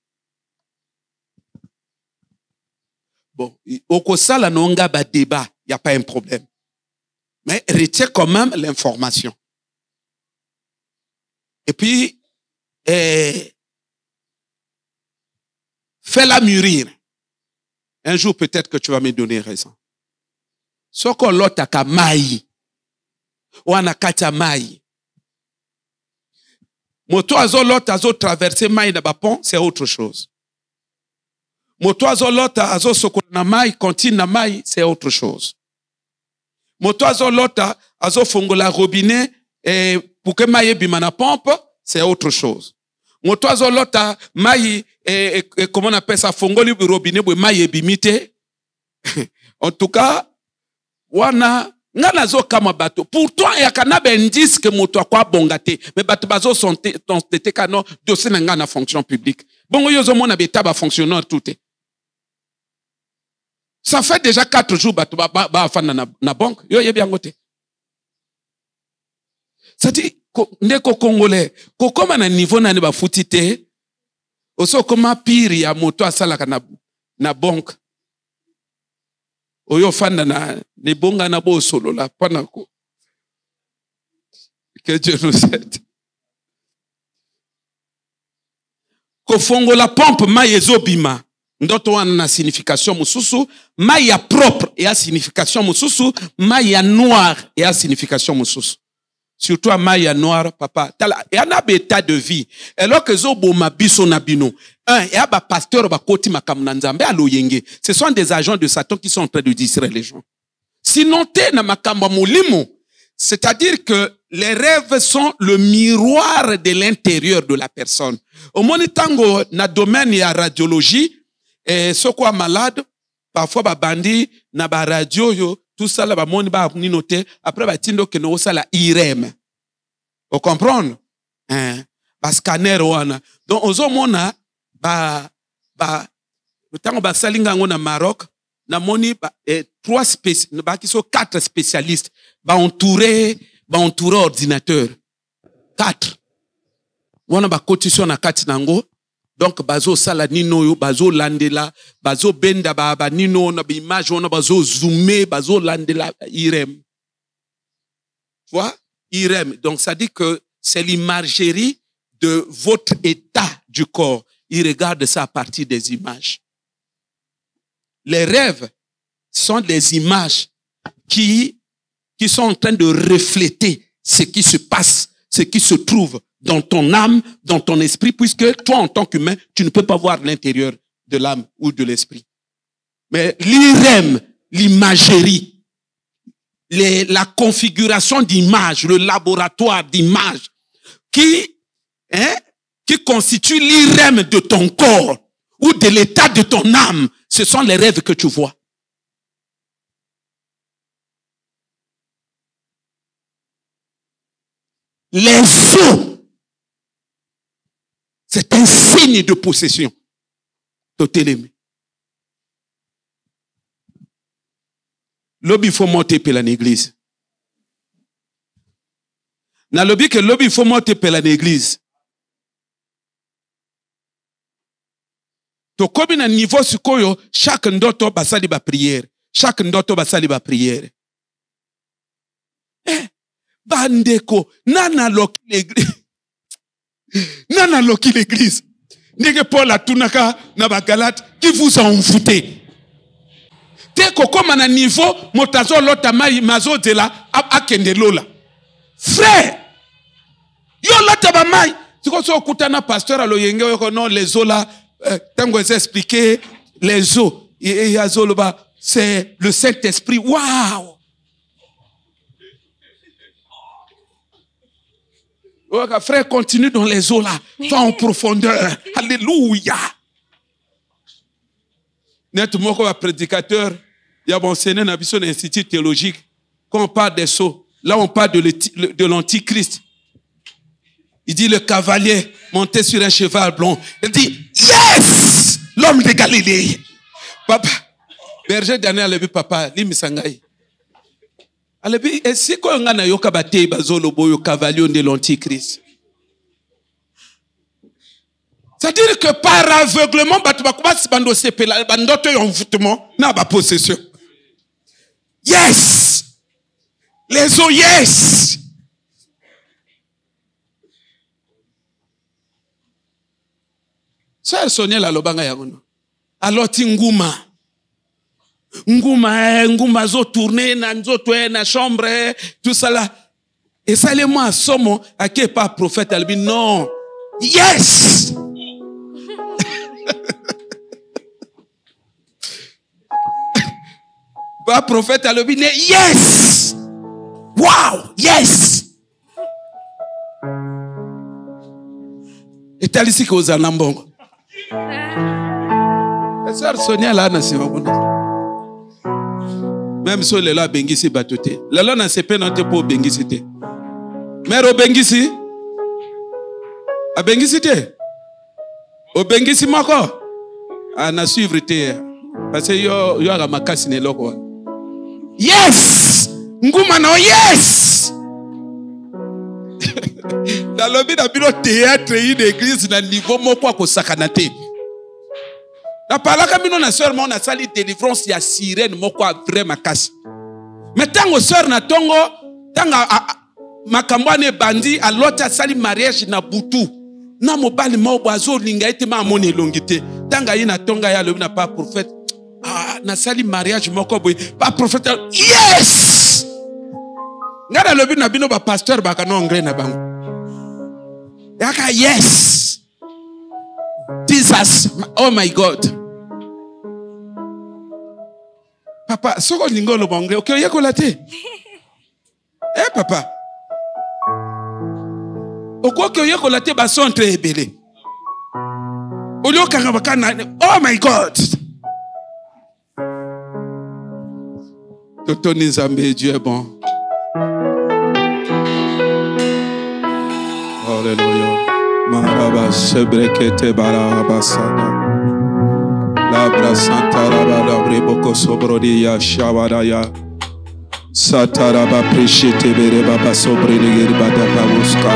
Bon, au sala nonga ba débat, il n'y a pas un problème. Mais retiens quand même l'information. Et puis, fais-la mûrir. Un jour, peut-être que tu vas me donner raison. Soko lotaka mai. Wana kata mai. Moto azo lot azo traverser mai na bapon, c'est autre chose. Moto azo lot azo soko na mai, continue na mai, c'est autre chose. Moto azo lot azo fongola robinet pour que mai bima na pompe, c'est autre chose. Moto azo lot mai comment on appelle ça, fongoli robinet pour mai bimite. En tout cas, wana ngana zo kama bato. Pourtant ya kana bendis que moto akwa bongate, mais bato bazo sont tete kano dossier na ngana fonction publique. Bongo yozo mona beta ba fonctionnaire tout. Ça fait déjà 4 jours bato ba fana na banque. Yo yebi angote. Ça dit ndeko congolais, kokoma na niveau na ne ba futite. Oso koma pire ya moto asala na banque. Oyo fanda na nebonga na bo solo la panako. Que Dieu nous aide. Ko fongo la pompe mai ezobima. Ndoto wana na signification mususu, mai ya propre et a signification mususu, mai ya noir et a signification mususu. Surtout à mai ya noir, papa. Et un état de vie. Alors que zoboma biso na bino. Et un pasteur ba koti makamna nzambe aloyenge. Ce sont des agents de Satan qui sont en train de distraire les gens. Sinon te na makamba molimo. C'est-à-dire que les rêves sont le miroir de l'intérieur de la personne. Au monitango na domaine ya radiologie, et ce quoi malade, parfois ba bandi na ba radio yo, tout ça là ba moni ba ninote, après ba tindo ke no ça la IRM. Vous comprenez? Ba scanner wana. Donc ozo mona ba tango ba salinga ngo na Maroc, na moni ba 4 spécialistes ba entouré ordinateur. 4. Wana ba cotisation na kati nango. Donc bazo sala nino yo, bazo landela, bazo benda ba nino na image wana bazo zoomer, bazo landela IRM. Tu vois? IRM. Donc ça dit que c'est l'imagerie de votre état du corps. Il regarde ça à partir des images. Les rêves sont des images qui sont en train de refléter ce qui se passe, ce qui se trouve dans ton âme, dans ton esprit, puisque toi, en tant qu'humain, tu ne peux pas voir l'intérieur de l'âme ou de l'esprit. Mais l'IRM, l'imagerie, la configuration d'images, le laboratoire d'images, qui constitue l'IRM de ton corps ou de l'état de ton âme, ce sont les rêves que tu vois. Les os, c'est un signe de possession. Totélémé. Lobby faut monter pour l'église. Na lobby que lobby faut monter pour l'église. To comme na niveau sukoyo, chaque ndoto basali ba prière. Chaque ndoto basali ba prière. Bandeko, nana loki l'église. Nana loki l'église. Nege Paul atunaka na bagalate qui vous en foutez. Te koko na niveau motazo lota mai mazo de la akende lola. Frère, yo lota ba mai. Tiko so kutana pasteur aloyenge yo non les eaux là tango expliquer les eaux et azoloba c'est le Saint-Esprit. Waouh. Frère, continue dans les eaux là. Va en profondeur. Alléluia. Net moko va prédicateur. Il y a enseigné dans l'Institut théologique. Quand on parle des eaux, là on parle de l'Antichrist. Il dit le cavalier monté sur un cheval blanc. Il dit yes, l'homme de Galilée. Papa, berger Daniel a vu papa, l'imisangai. Et si on a yoka bate bazolo boyo cavalier de l'Antichrist. C'est-à-dire que par aveuglement, n'a pas possession. Yes! Les eaux, yes! Sœur Sonia la lobanga yagono. Alors nguma. Nguma zo tourner na nzoto na chambre tout ça là. Et ça les moi somo à qui pas prophète albi non. Yes! Pas prophète albi yes! Wow, yes! Et t'as ici que vous en ambongo. La sœur Sonia là na même si elle là bengisi batoté. La là na sepe non te pour bengisi te. Mais au bengisi a bengisi te. Au bengisi mako a na suivre te parce que yo a makasi ne loko. Yes! Nguma no yes! Dans le but de théâtre et une église na niveau moko ko sakanate. Na palaka mino na sœur mon na sali délivrance ya sirène moko a vraiment makasi. Mais tango sœur na tongo tanga makambwane bandi a lota sali mariage na butu. Na mobali mo boazo linga ete ma moni longité. Tanga ina tonga ya le na pas prophète. Ah na sali mariage moko boy pas prophète. Yes! Ngada le but na bino ba pasteur ba kana ngre na bango. Yaka yes. Jesus, oh my God. Papa, soko lingo lo bangre, ok, yako late. Eh papa. Oko ko yako late ba son très ebele. Olio kanga bakana, oh my God. Toto Nizambe, Dieu est bon. Alléluia. Maraba sebrekete barabasada. Labra santa raba reboko sobrodi ya shawadaya. Sataraba prishete bereba basobredi gerbada babuska.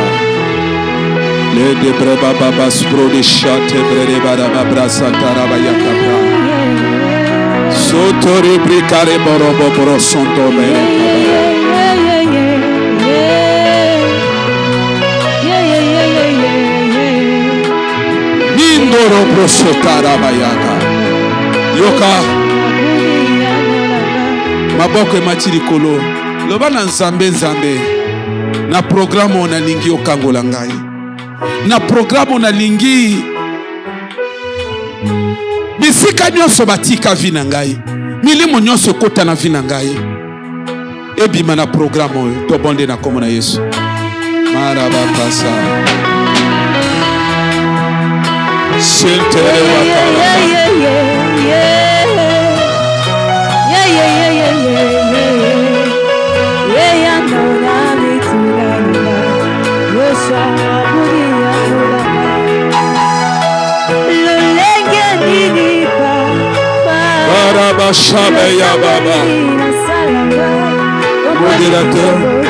Le debreba babas brodi shate bereba babra sataraba yakabra. Sotori brikare borobo boro sonto bereba. Indoro prosotara bayaka. Yoka. Maboko ematiri kolo. Loba na nzambe. Na programme on a lingi okangola ngai. Na programme on a lingi. Bisika nyonso batika vina ngai. Milimo nyonso kota na vina ngai. Ebima na programme oyo to bonde na komona Yesu. Maraba pasa. Modérateur.